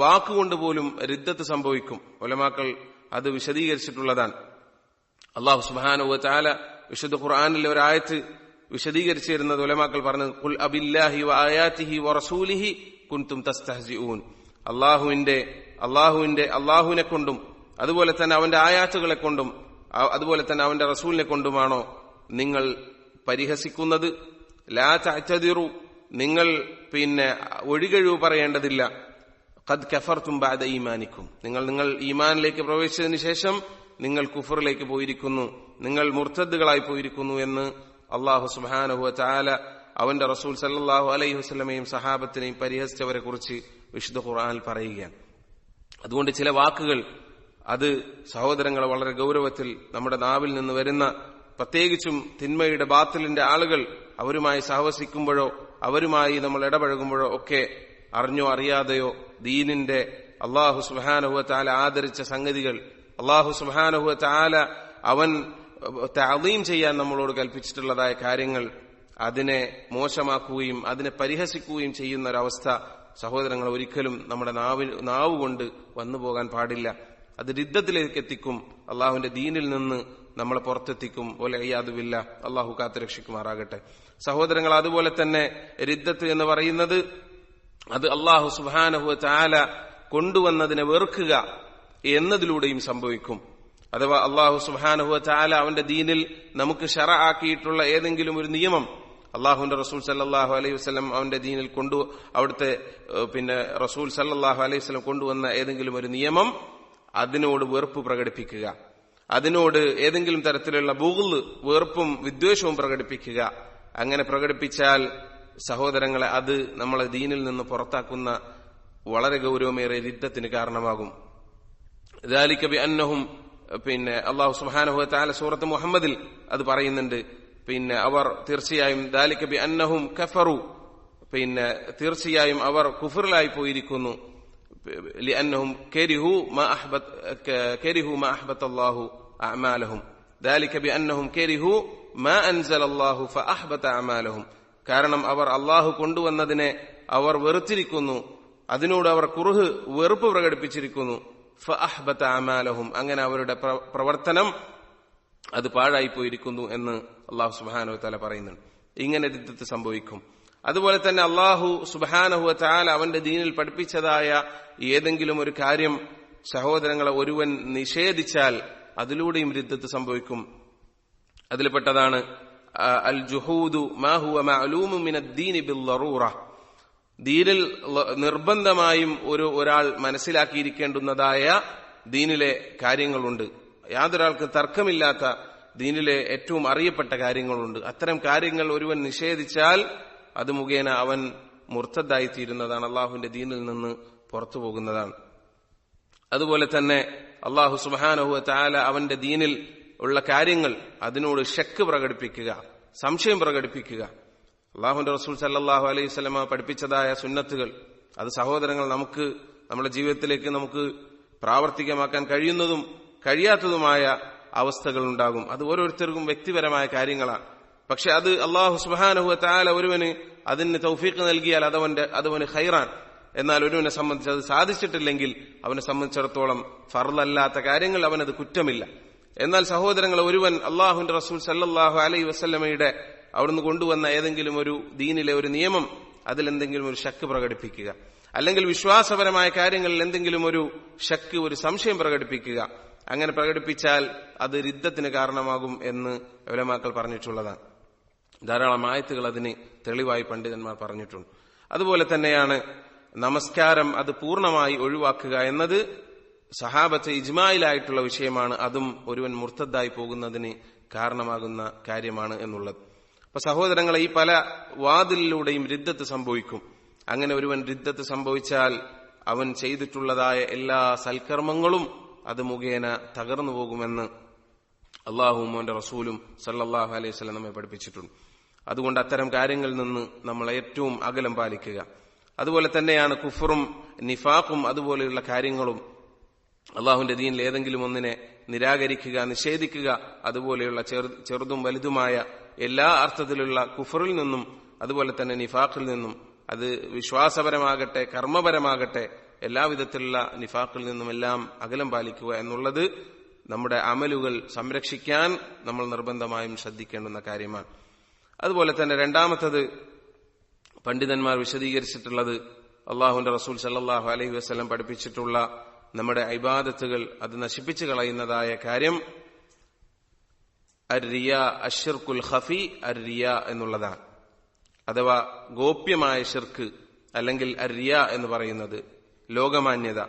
വാക്കുകൊണ്ട് പോലും റിദ്ദത്ത് സംഭവിക്കും. ഉലമാക്കൾ അത് വിശദീകരിച്ചിട്ടുള്ളതാണ്. അള്ളാഹു സുബ്ഹാനഹു വ തആല വിശുദ്ധ ഖുർആനിലെ ഒരു ആയത്ത് വിശദീകരിച്ചു തരുന്നത് ഉലമാക്കൾ പറഞ്ഞത്, ഖുൽ അബില്ലാഹി വ ആയാതിഹി വ റസൂലിഹി കുൻതും തസ്തഹ്സിഊൻ. അള്ളാഹുവിനെ കൊണ്ടും അതുപോലെ തന്നെ അവന്റെ ആയാത്തുകളെ കൊണ്ടും അതുപോലെ തന്നെ അവന്റെ റസൂലിനെ കൊണ്ടുമാണോ നിങ്ങൾ പരിഹസിക്കുന്നത്? ലാ തഅ്തദിറു, നിങ്ങൾ ഒഴികഴിവ് പറയേണ്ടതില്ല. ഖദ് കഫർതും ബഅദ ഈമാനിക്കും, നിങ്ങൾ ഈമാനിലേക്ക് പ്രവേശിച്ചതിന് ശേഷം നിങ്ങൾ കുഫറിലേക്ക് പോയിരിക്കുന്നു, നിങ്ങൾ മുർത്തദ്ദുകളായി പോയിരിക്കുന്നു എന്ന് അള്ളാഹു സുബ്ഹാനഹു വ തആല അവന്റെ റസൂൽ സല്ലല്ലാഹു അലൈഹി വസല്ലമയും സഹാബത്തിനെയും പരിഹസിച്ചവരെ കുറിച്ച് വിശുദ്ധ ഖുർആനിൽ പറയുകയാണ്. അതുകൊണ്ട് ചില വാക്കുകൾ അത് സഹോദരങ്ങളെ വളരെ ഗൗരവത്തിൽ നമ്മുടെ നാവിൽ നിന്ന് വരുന്ന, പ്രത്യേകിച്ചും തിന്മയുടെ ബാത്തിലിന്റെ ആളുകൾ അവരുമായി സഹവസിക്കുമ്പോഴോ അവരുമായി നമ്മൾ ഇടപഴകുമ്പോഴോ ഒക്കെ അറിഞ്ഞോ അറിയാതെയോ ദീനിന്റെ അള്ളാഹു സുബ്ഹാനഹു വ തആല ആദരിച്ച സംഗതികൾ, അള്ളാഹു സുബ്ഹാനഹു വ തആല അവൻ തഅദീം ചെയ്യാൻ നമ്മളോട് കൽപ്പിച്ചിട്ടുള്ളതായ കാര്യങ്ങൾ അതിനെ മോശമാക്കുകയും അതിനെ പരിഹസിക്കുകയും ചെയ്യുന്ന ഒരവസ്ഥ സഹോദരങ്ങൾ ഒരിക്കലും നമ്മുടെ നാവ് കൊണ്ട് വന്നു പോകാൻ പാടില്ല. അത് റിദ്ദത്തിലേക്ക് എത്തിക്കും, അള്ളാഹുവിന്റെ ദീനിൽ നിന്ന് നമ്മളെ പുറത്തെത്തിക്കും. വലഇയാദുബില്ല, അള്ളാഹു കാത്തുരക്ഷിക്കുമാറാകട്ടെ. സഹോദരങ്ങൾ, അതുപോലെ തന്നെ റിദ്ദത്ത് എന്ന് പറയുന്നത് അത് അള്ളാഹു സുബ്ഹാനഹു വ തആല കൊണ്ടുവന്നതിനെ വെറുക്കുക എന്നതിലൂടെയും സംഭവിക്കും. അഥവാ അള്ളാഹു സുബ്ഹാനഹു വ തആല അവന്റെ ദീനിൽ നമുക്ക് ശറഅാക്കിയിട്ടുള്ള ഏതെങ്കിലും ഒരു നിയമം അള്ളാഹുവിന്റെ റസൂൽ സല്ലല്ലാഹു അലൈഹി വസല്ലം അവന്റെ ദീനിൽ അവിടുത്തെ റസൂൽ സല്ലല്ലാഹു അലൈഹി വസല്ലം കൊണ്ടുവന്ന ഏതെങ്കിലും ഒരു നിയമം, അതിനോട് വെറുപ്പ് പ്രകടിപ്പിക്കുക, അതിനോട് ഏതെങ്കിലും തരത്തിലുള്ള ബുഗ്ള്, വെറുപ്പും വിദ്വേഷവും പ്രകടിപ്പിക്കുക. അങ്ങനെ പ്രകടിപ്പിച്ചാൽ സഹോദരങ്ങളെ, അത് നമ്മളെ ദീനിൽ നിന്ന് പുറത്താക്കുന്ന വളരെ ഗൗരവമേറിയ റിദ്ദത്തിന് കാരണമാകും. ദാലിക ബിഅന്നഹും അല്ലാഹു സുബ്ഹാനഹു വ തആല സൂറത്ത് മുഹമ്മദിൽ അത് പറയുന്നുണ്ട്. അവർ തീർച്ചയായും ദാലിക ബിഅന്നഹും കഫറു, തീർച്ചയായും അവർ കുഫറിലായി പോയിരിക്കുന്നു. ലിഅന്നഹും കരിഹു മാ അഹ്ബത്തല്ലാഹു അഅമാലഹും. ദാലിക ബിഅന്നഹും കരിഹു മാ അൻസലല്ലാഹു ഫഅഹ്ബത അഅമാലഹും. കാരണം അവർ അള്ളാഹു കൊണ്ടുവന്നതിനെ അവർ വെറുത്തിരിക്കുന്നു, അതിനോട് അവർ വെറുപ്പ് പ്രകടിപ്പിച്ചിരിക്കുന്നു. ഫഅഹ്ബത അഅമാലഹും, അങ്ങനെ അവരുടെ പ്രവർത്തനം അത് പാഴായിപ്പോയിരിക്കുന്നു എന്ന് അള്ളാഹു സുബ്ഹാനഹു വ തആല പറയുന്നുണ്ട്. ഇങ്ങനെ റിദ്ദത്ത് സംഭവിക്കും. അതുപോലെ തന്നെ അള്ളാഹു സുബ്ഹാനഹു വ തആല അവന്റെ ദീനിൽ പഠിപ്പിച്ചതായ ഏതെങ്കിലും ഒരു കാര്യം സഹോദരങ്ങളെ ഒരുവൻ നിഷേധിച്ചാൽ അതിലൂടെയും റിദ്ദത്ത് സംഭവിക്കും. അതിൽപ്പെട്ടതാണ് അൽ ജുഹൂദു മാ ഹുവ മഅലൂമുൻ മിനദ്ദീനി ബിദ്ദറൂറ. ദീനിൽ നിർബന്ധമായും ഒരാൾ മനസ്സിലാക്കിയിരിക്കേണ്ടുന്നതായ ദീനിലെ കാര്യങ്ങളുണ്ട്. യാതൊരാൾക്ക് തർക്കമില്ലാത്ത ദീനിലെ ഏറ്റവും അറിയപ്പെട്ട കാര്യങ്ങളുണ്ട്. അത്തരം കാര്യങ്ങൾ ഒരുവൻ നിഷേധിച്ചാൽ അത് മുഖേന അവൻ മുർത്തദ്ദായിത്തീരുന്നതാണ്, അള്ളാഹുവിന്റെ ദീനിൽ നിന്ന് പുറത്തു പോകുന്നതാണ്. അതുപോലെ തന്നെ അള്ളാഹു സുബ്ഹാനഹു വ തആല അവന്റെ ദീനിൽ ഉള്ള കാര്യങ്ങൾ അതിനോട് ശക്ക് പ്രകടിപ്പിക്കുക, സംശയം പ്രകടിപ്പിക്കുക. അള്ളാഹുവിന്റെ റസൂൽ സല്ലല്ലാഹു അലൈഹി വസല്ലമ പഠിപ്പിച്ചതായ സുന്നത്തുകൾ അത് സഹോദരങ്ങൾ നമ്മുടെ ജീവിതത്തിലേക്ക് നമുക്ക് പ്രാവർത്തികമാക്കാൻ കഴിയുന്നതും കഴിയാത്തതുമായ അവസ്ഥകൾ ഉണ്ടാകും. അത് ഓരോരുത്തർക്കും വ്യക്തിപരമായ കാര്യങ്ങളാണ്. പക്ഷെ അത് അള്ളാഹു സുബ്ഹാനഹു വ തആല ഒരുവന് അതിന് തൗഫീഖ് നൽകിയാൽ അതവന് ഖൈറാൻ. എന്നാൽ ഒരുവനെ സംബന്ധിച്ച് അത് സാധിച്ചിട്ടില്ലെങ്കിൽ അവനെ സംബന്ധിച്ചിടത്തോളം ഫർളല്ലാത്ത കാര്യങ്ങൾ അവനത് കുറ്റമില്ല. എന്നാൽ സഹോദരങ്ങൾ, ഒരുവൻ അള്ളാഹുവിന്റെ റസൂൽ സല്ലല്ലാഹു അലൈഹി വസല്ലമയുടെ അവിടുന്ന് കൊണ്ടുവന്ന ഏതെങ്കിലും ഒരു ദീനിലെ ഒരു നിയമം അതിലെന്തെങ്കിലും ഒരു ശക്ക് പ്രകടിപ്പിക്കുക, അല്ലെങ്കിൽ വിശ്വാസപരമായ കാര്യങ്ങളിൽ എന്തെങ്കിലും ഒരു ശക്ക്, ഒരു സംശയം പ്രകടിപ്പിക്കുക, അങ്ങനെ പ്രകടിപ്പിച്ചാൽ അത് റിദ്ദത്തിന് കാരണമാകും എന്ന് ഉലമാക്കൾ പറഞ്ഞിട്ടുള്ളതാണ്. ധാരാളം ആയത്തുകൾ അതിന് തെളിവായി പണ്ഡിതന്മാർ പറഞ്ഞിട്ടുണ്ട്. അതുപോലെ തന്നെയാണ് നമസ്കാരം അത് പൂർണ്ണമായി ഒഴിവാക്കുക എന്നത് സഹാബത്ത് ഇജ്മായിലായിട്ടുള്ള വിഷയമാണ്. അതും ഒരുവൻ മുർത്തദ്ദായി പോകുന്നതിന് കാരണമാകുന്ന കാര്യമാണ് എന്നുള്ളത്. അപ്പൊ സഹോദരങ്ങളെ, ഈ പല വാതിലിലൂടെയും റിദ്ദത്ത് സംഭവിക്കും. അങ്ങനെ ഒരുവൻ റിദ്ദത്ത് സംഭവിച്ചാൽ അവൻ ചെയ്തിട്ടുള്ളതായ എല്ലാ സൽക്കർമ്മങ്ങളും അത് മുഖേന തകർന്നു പോകുമെന്ന് അള്ളാഹുവും അവന്റെ റസൂലും സല്ലല്ലാഹു അലൈഹി വസല്ലം നമ്മെ പഠിപ്പിച്ചിട്ടുണ്ട്. അതുകൊണ്ട് അത്തരം കാര്യങ്ങളിൽ നിന്ന് നമ്മൾ ഏറ്റവും അകലം പാലിക്കുക. അതുപോലെ തന്നെയാണ് കുഫറും നിഫാഖും അതുപോലെയുള്ള കാര്യങ്ങളും. അള്ളാഹുവിന്റെ ദീനിൽ ഏതെങ്കിലും ഒന്നിനെ നിരാകരിക്കുക, നിഷേധിക്കുക, അതുപോലെയുള്ള ചെറുതും വലുതുമായ എല്ലാ അർത്ഥത്തിലുള്ള കുഫറിൽ നിന്നും അതുപോലെ തന്നെ നിഫാഖിൽ നിന്നും, അത് വിശ്വാസപരമാകട്ടെ കർമ്മപരമാകട്ടെ എല്ലാവിധത്തിലുള്ള നിഫാഖിൽ നിന്നുമെല്ലാം അകലം പാലിക്കുക എന്നുള്ളത് നമ്മുടെ അമലുകൾ സംരക്ഷിക്കാൻ നമ്മൾ നിർബന്ധമായും ശ്രദ്ധിക്കേണ്ടുന്ന കാര്യമാണ്. അതുപോലെ തന്നെ രണ്ടാമത്തത് പണ്ഡിതന്മാർ വിശദീകരിച്ചിട്ടുള്ളത് അള്ളാഹുവിന്റെ റസൂൽ സല്ലല്ലാഹു അലൈഹി വസല്ലം പഠിപ്പിച്ചിട്ടുള്ള നമ്മുടെ ഇബാദത്തുകൾ അത് നശിപ്പിച്ചു കളയുന്നതായ കാര്യം അർറിയ, അശ്ശിർക്കുൽ ഖഫി അർറിയ എന്നുള്ളതാണ്. അഥവാ ഗോപ്യമായ ശിർക്ക്, അല്ലെങ്കിൽ അർറിയ എന്ന് പറയുന്നത് ലോകമാന്യത.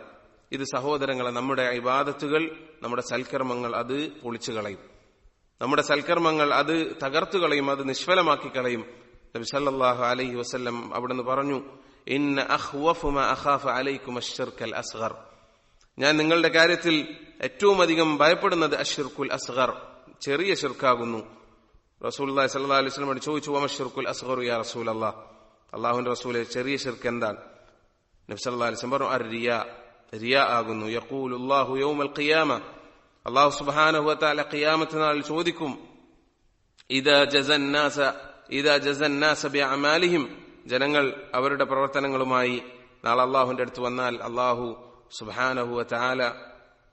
ഇത് സഹോദരങ്ങളെ നമ്മുടെ ഇബാദത്തുകൾ, നമ്മുടെ സൽക്കർമ്മങ്ങൾ അത് പൊളിച്ചു കളയും. നമ്മുടെ സൽക്കർമ്മങ്ങൾ അത് തകർത്തു കളയും, അത് നിഷ്ഫലമാക്കി കളയും. നബി സല്ലല്ലാഹു അലൈഹി വസല്ലം അവിടുന്ന് പറഞ്ഞു, ഇന്ന അഖ്വഫു മാ അഖാഫു അലൈക്കും അശ്ശിർക്കൽ അസ്ഗർ. ഞാൻ നിങ്ങളുടെ കാര്യത്തിൽ ഏറ്റവും അധികം ഭയപ്പെടുന്നത് അശ്ശിർക്കുൽ അസ്ഗർ, ചെറിയ ശിർക്കാകുന്നു. റസൂലുള്ളാഹി സ്വല്ലല്ലാഹു അലൈഹി വസല്ലം ചോദിച്ചു, വമശ്ശിർക്കുൽ അസ്ഗറു യാ റസൂലല്ലാഹ്, അല്ലാഹുവിന്റെ റസൂലേ ചെറിയ ശിർക്ക് എന്താണ്? നബി സല്ലല്ലാഹു അലൈഹി വസല്ലം പറഞ്ഞു, അർറിയാ, റിയാ ആകുന്നു. യഖൂലുല്ലാഹു യൗമൽ ഖിയാമ, അല്ലാഹു സുബ്ഹാനഹു വ തആല ഖിയാമത്ത് നാളിൽ ചോദിക്കും, ഇദാ ജസന്നാസ ബിഅമാലിഹിം, ജനങ്ങൾ അവരുടെ പ്രവർത്തനങ്ങളുമായി നാളെ അല്ലാഹുവിന്റെ അടുത്ത് വന്നാൽ അല്ലാഹു സുബ്ഹാനഹു വ തആല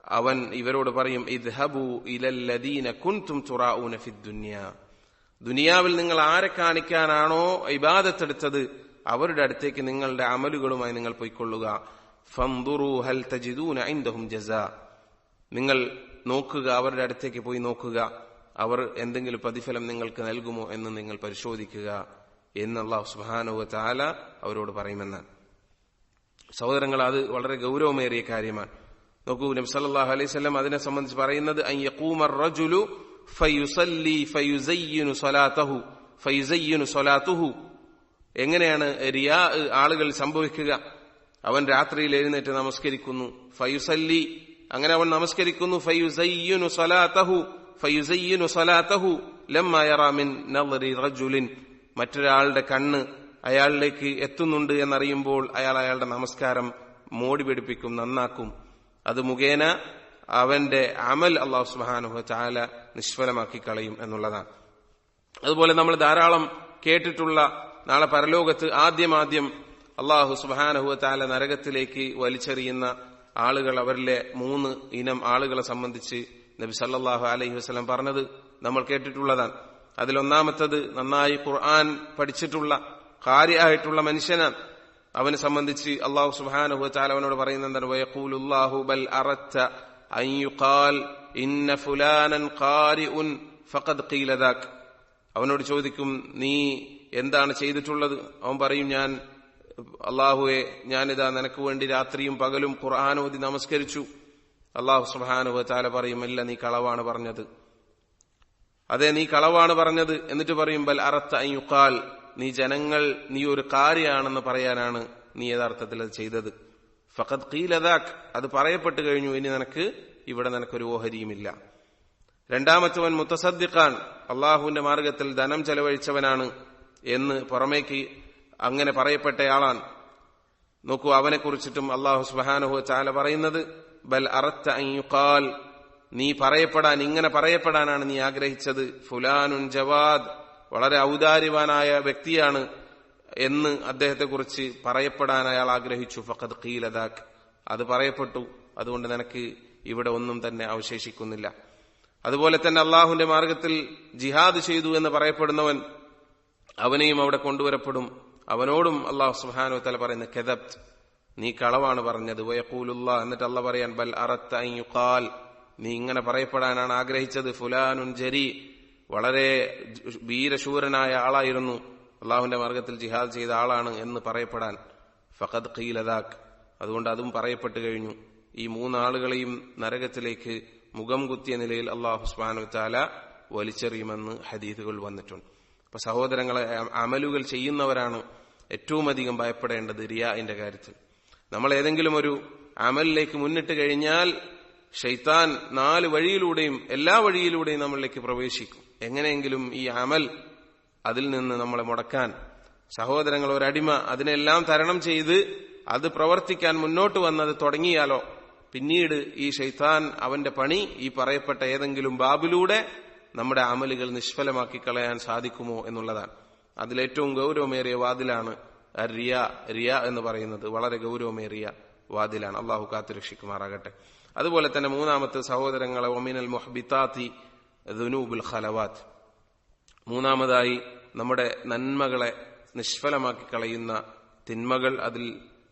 അവൻ ഇവരോട് പറയും, ഇദ്ഹബു ഇലല്ലദീന കുൻതും തുറാഊന ഫിദ്ദുനിയ, ദുനിയാവിൽ നിങ്ങൾ ആരെ കാണിക്കാനാണോ ഇബാദത്തെടുത്തത് അവരുടെ അടുത്തേക്ക് നിങ്ങളുടെ അമലുകളുമായി നിങ്ങൾ പോയിക്കൊള്ളുക. ഫൻദുറു ഹൽ തജിദൂന ഇൻദഹും ജസാ, നിങ്ങൾ നോക്കുക, അവരുടെ അടുത്തേക്ക് പോയി നോക്കുക, അവർ എന്തെങ്കിലും പ്രതിഫലം നിങ്ങൾക്ക് നൽകുമോ എന്ന് നിങ്ങൾ പരിശോധിക്കുക എന്ന് അല്ലാഹു സുബ്ഹാനഹു വ തആല അവരോട് പറയുമെന്നാണ്. സഹോദരങ്ങൾ, അത് വളരെ ഗൗരവമേറിയ കാര്യമാണ്. നോക്കൂ, നബി സല്ലല്ലാഹു അലൈഹി വസല്ലം അതിനെ സംബന്ധിച്ച് പറയുന്നത്, അൻ യഖൂമർ റജുലു ഫയുസല്ലി ഫയുസയ്യിനു സ്വലാത്തുഹു. എങ്ങനെയാണ് റിയാ ആളുകൾ സംഭവിക്കുക? അവൻ രാത്രിയിൽ എഴുന്നേറ്റ് നമസ്കരിക്കുന്നു, ഫയുസല്ലി, അങ്ങനെ അവൻ നമസ്കരിക്കുന്നു, ഫയുസയ്യിനു സ്വലാത്തഹു ലമ്മാ യറാ മിൻ നളരി റജുലിൻ, മറ്റൊരാളുടെ കണ്ണ് അയാളിലേക്ക് എത്തുന്നുണ്ട് എന്നറിയുമ്പോൾ അയാൾ അയാളുടെ നമസ്കാരം മോടി പിടിപ്പിക്കും, നന്നാക്കും. അത് മുഖേന അവന്റെ അമൽ അല്ലാഹു സുബ്ഹാനഹു വ തആല നിഷ്ഫലമാക്കി കളയും എന്നുള്ളതാണ്. അതുപോലെ നമ്മൾ ധാരാളം കേട്ടിട്ടുള്ള, നാളെ പരലോകത്ത് ആദ്യം അല്ലാഹു സുബ്ഹാനഹു വ തആല നരകത്തിലേക്ക് വലിച്ചെറിയുന്ന ആളുകൾ, അവരിലെ 3 ഇനം ആളുകളെ സംബന്ധിച്ച് നബി സല്ലല്ലാഹു അലൈഹി വസല്ലം പറഞ്ഞത് നമ്മൾ കേട്ടിട്ടുള്ളതാണ്. അതിലൊന്നാമത്തത് നന്നായി ഖുർആൻ പഠിച്ചിട്ടുള്ള ഖാരിആയിട്ടുള്ള മനുഷ്യനാണ്. അവനെ സംബന്ധിച്ച് അല്ലാഹു സുബ്ഹാനഹു വ തആല അവനോട് പറയുന്നത്, വയഖൂലുല്ലാഹു ബൽ അറദ്ത അൻ യുഖാൽ ഇന്ന ഫുലാനൻ ഖാരിഉൻ ഫഖദ് ഖീല ദാക്. അവനോട് ചോദിക്കും, നീ എന്താണ് ചെയ്തിട്ടുള്ളത്? അവൻ പറയും, അല്ലാഹുവേ, ഞാനിതാ നിനക്ക് വേണ്ടി രാത്രിയും പകലും ഖുർആൻ ഓതി നമസ്കരിച്ചു. അല്ലാഹു സുബ്ഹാനഹു വ തആല പറയും, ഇല്ല, നീ കളവാണ് പറഞ്ഞത്. അതെ, നീ കളവാണ് പറഞ്ഞത്. എന്നിട്ട് പറയും, ബൽ അറദ്ത അൻ യുഖാൽ, നീ ഒരു ഖാരിയാണെന്ന് പറയാനാണ് നീ യഥാർത്ഥത്തിൽ അത് ചെയ്തത്. ഫഖദ് ഖീല ദാക്, അത് പറയപ്പെട്ടു കഴിഞ്ഞു, ഇനി നിനക്കൊരു ഓഹരിയുമില്ല. രണ്ടാമത്തവൻ മുത്തസദ്ദിഖാൻ, അള്ളാഹുവിന്റെ മാർഗത്തിൽ ധനം ചെലവഴിച്ചവനാണ് എന്ന് പുറമേക്ക് അങ്ങനെ പറയപ്പെട്ടയാളാണ്. നോക്കൂ, അവനെ കുറിച്ചിട്ടും അല്ലാഹു സുബ്ഹാനഹു വ തആല പറയുന്നത്, ബൽ അറദ്ത അൻ യുഖാൽ, ഇങ്ങനെ പറയപ്പെടാനാണ് നീ ആഗ്രഹിച്ചത്. ഫുലാനുൻ ജവാദ്, വളരെ ഔദാര്യവാനായ വ്യക്തിയാണ് എന്ന് അദ്ദേഹത്തെ കുറിച്ച് പറയപ്പെടാൻ അയാൾ ആഗ്രഹിച്ചു. ഫഖദ് ഖീല ദാക്, അത് പറയപ്പെട്ടു, അതുകൊണ്ട് നിനക്ക് ഇവിടെ ഒന്നും തന്നെ അവശേഷിക്കുന്നില്ല. അതുപോലെ തന്നെ അള്ളാഹുവിന്റെ മാർഗത്തിൽ ജിഹാദ് ചെയ്തു എന്ന് പറയപ്പെടുന്നവൻ, അവനെയും അവിടെ കൊണ്ടുവരപ്പെടും. അവനോടും അല്ലാഹു സുബ്ഹാനഹു വ തആല പറയുന്നത്, കദബ്ത്, നീ കളവാണ് പറഞ്ഞത്. വയഖൂലുല്ലാഹ്, എന്നിട്ട് അല്ലാഹു പറയാൻ, ബൽ അറദ്ത അൻ യുഖാൽ, നീ ഇങ്ങനെ പറയപ്പെടാനാണ് ആഗ്രഹിച്ചത്. ഫുലാനുൻ ജരി, വളരെ വീരശൂരനായ ആളായിരുന്നു, അള്ളാഹുവിന്റെ മാർഗത്തിൽ ജിഹാദ് ചെയ്ത ആളാണ് എന്ന് പറയപ്പെടാൻ. ഫഖദ് ഖീല ദാക്, അതുകൊണ്ട് അതും പറയപ്പെട്ടു കഴിഞ്ഞു. ഈ 3 ആളുകളെയും നരകത്തിലേക്ക് മുഖം കുത്തിയ നിലയിൽ അല്ലാഹു സുബ്ഹാനഹു വ തആല വലിച്ചെറിയുമെന്ന് ഹദീസുകൾ വന്നിട്ടുണ്ട്. അപ്പൊ സഹോദരങ്ങളെ, അമലുകൾ ചെയ്യുന്നവരാണ് ഏറ്റവും അധികം ഭയപ്പെടേണ്ടത് റിയാഇന്റെ കാര്യത്തിൽ. നമ്മൾ ഏതെങ്കിലും ഒരു അമലിലേക്ക് മുന്നിട്ട് കഴിഞ്ഞാൽ ശൈത്താൻ 4 വഴിയിലൂടെയും എല്ലാ വഴിയിലൂടെയും നമ്മളിലേക്ക് പ്രവേശിക്കും. എങ്ങനെയെങ്കിലും ഈ അമൽ അതിൽ നിന്ന് നമ്മളെ മുടക്കാൻ. സഹോദരങ്ങൾ, ഒരടിമ അതിനെല്ലാം തരണം ചെയ്ത് അത് പ്രവർത്തിക്കാൻ മുന്നോട്ട് വന്നത് തുടങ്ങിയാലോ, പിന്നീട് ഈ ശൈത്താൻ അവന്റെ പണി ഈ പറയപ്പെട്ട ഏതെങ്കിലും ബാബിലൂടെ നമ്മുടെ അമലുകൾ നിഷ്ഫലമാക്കി കളയാൻ സാധിക്കുമോ എന്നുള്ളതാണ്. അതിലേറ്റവും ഗൗരവമേറിയ വാതിലാണ് റിയ എന്ന് പറയുന്നത്. വളരെ ഗൗരവമേറിയ വാതിലാണ്. അള്ളാഹു കാത്തുരക്ഷിക്കുമാറാകട്ടെ. അതുപോലെ തന്നെ 3-മത്തെ സഹോദരങ്ങളെ, വമിനൽ മുഹ്ബിതാത്തി ദുനൂബുൽ ഖലവാത്ത്, 3-മതായി നമ്മുടെ നന്മകളെ നിഷ്ഫലമാക്കി കളയുന്ന തിന്മകൾ. അതിൽ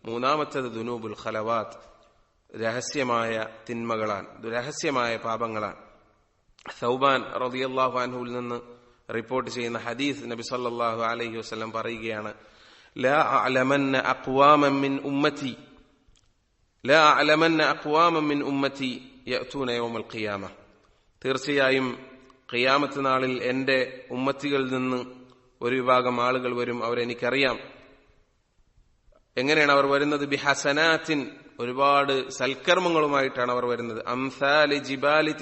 3-മത്തേത് ദുനൂബുൽ ഖലവാത്ത്, രഹസ്യമായ തിന്മകളാണ്, രഹസ്യമായ പാപങ്ങളാണ്. സൗബാൻ റളിയല്ലാഹു അൻഹുവിൽ നിന്ന് റിപ്പോർട്ട് ചെയ്യുന്ന ഹദീസ്, നബി സല്ലല്ലാഹു അലൈഹി വസല്ലം പറയുകയാണ്, ലാ അഅലമന്ന അഖ്വാമൻ മിൻ ഉമ്മത്തി യഅ്തൂന യൗമൽ ഖിയാമ, തീർച്ചയായും ഖിയാമത്ത് നാളിൽ എന്റെ ഉമ്മത്തികളിൽ നിന്ന് ഒരു വിഭാഗം ആളുകൾ വരും, അവരെനിക്കറിയാം. എങ്ങനെയാണ് അവർ വരുന്നത്? ബിഹസനാത്തിൻ, ഒരുപാട് സൽക്കർമ്മങ്ങളുമായിട്ടാണ് അവർ വരുന്നത്. അംസാലി ജിബാലി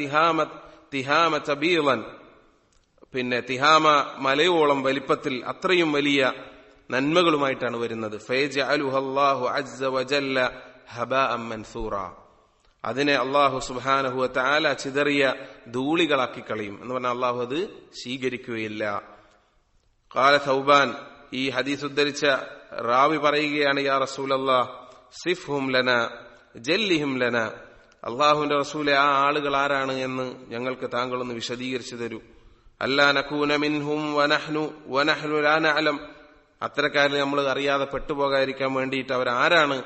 തിഹാമ തബീളൻ, പിന്നെ തിഹാമ മലയോളം വലിപ്പത്തിൽ അത്രയും വലിയ നന്മകളുമായിട്ടാണ് വരുന്നത്. ഫയജഅലുഹല്ലാഹു അസ്സ വജല്ല ഹബാഅൻ മൻസൂറ, അതിനെ അല്ലാഹു സുബ്ഹാനഹു വ തആല ചിതറിയ ധൂളികളാക്കി കളയും എന്ന് പറഞ്ഞാൽ അല്ലാഹു അത് സ്വീകരിക്കുകയില്ല. ഖാല സൗബാൻ, ഈ ഹദീസ് ഉദ്ധരിച്ച റാവി പറയുകയാണ്, യാ റസൂലല്ലാഹ് സിഫ്ഹും ലനാ ജല്ലിഹിം ലനാ, അള്ളാഹുവിന്റെ റസൂലെ, ആ ആളുകൾ ആരാണ് എന്ന് ഞങ്ങൾക്ക് താങ്കളൊന്ന് വിശദീകരിച്ചു തരൂ. അല്ലാ നകൂന മിൻഹും വനഹ്നു ലാ നഅലം, അത്തരക്കാരിൽ നമ്മൾ അറിയാതെ പെട്ടുപോകാതിരിക്കാൻ വേണ്ടിയിട്ട് അവരാരാണ്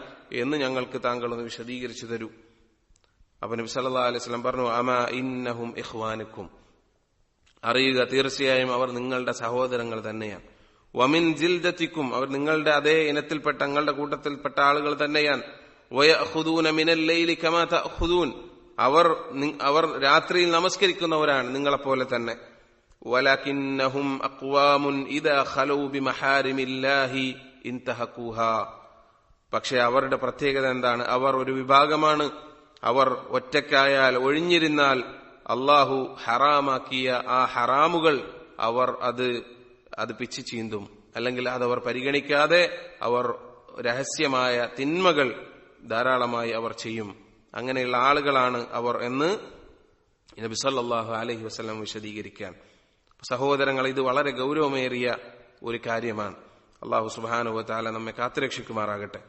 എന്ന് ഞങ്ങൾക്ക് താങ്കളൊന്ന് വിശദീകരിച്ചു തരൂ. അപ്പൊ നബി സല്ലല്ലാഹു അലൈഹി വസല്ലം പറഞ്ഞു, അമാ ഇന്നഹും ഇഖ്വാനുക്കും, അറിയുക തീർച്ചയായും അവർ നിങ്ങളുടെ സഹോദരങ്ങൾ തന്നെയാണ്. വമിൻ ജിൽദത്തിക്കും, അവർ നിങ്ങളുടെ അതേ ഇനത്തിൽപ്പെട്ട നിങ്ങളുടെ കൂട്ടത്തിൽപ്പെട്ട ആളുകൾ തന്നെയാണ്. വയഖുദൂന മിനൽ ലൈലി കമാ തഖുദൂൻ, അവർ രാത്രിയിൽ നമസ്കരിക്കുന്നവരാണ് നിങ്ങളെപ്പോലെ തന്നെ. വലകിന്നഹും അഖ്വാമുൻ ഇദാ ഖലൂ ബിമഹാരിമില്ലാഹി ഇൻതഹഖൂഹാ, പക്ഷെ അവരുടെ പ്രത്യേകത എന്താണ്? അവർ ഒരു വിഭാഗമാണ്. അവർ ഒറ്റക്കായാൽ, ഒഴിഞ്ഞിരുന്നാൽ അള്ളാഹു ഹറാമാക്കിയ ആ ഹറാമുകൾ അവർ അത് പിച്ചു ചീന്തും, അല്ലെങ്കിൽ അതവർ പരിഗണിക്കാതെ അവർ രഹസ്യമായ തിന്മകൾ ധാരാളമായി അവർ ചെയ്യും. അങ്ങനെയുള്ള ആളുകളാണ് അവർ എന്ന് നബി സല്ലല്ലാഹു അലൈഹി വസല്ലം വിശദീകരിക്കാൻ. സഹോദരങ്ങൾ, ഇത് വളരെ ഗൗരവമേറിയ ഒരു കാര്യമാണ്. അള്ളാഹു സുബ്ഹാനഹു വ തആല നമ്മെ കാത്തുരക്ഷിക്കുമാറാകട്ടെ.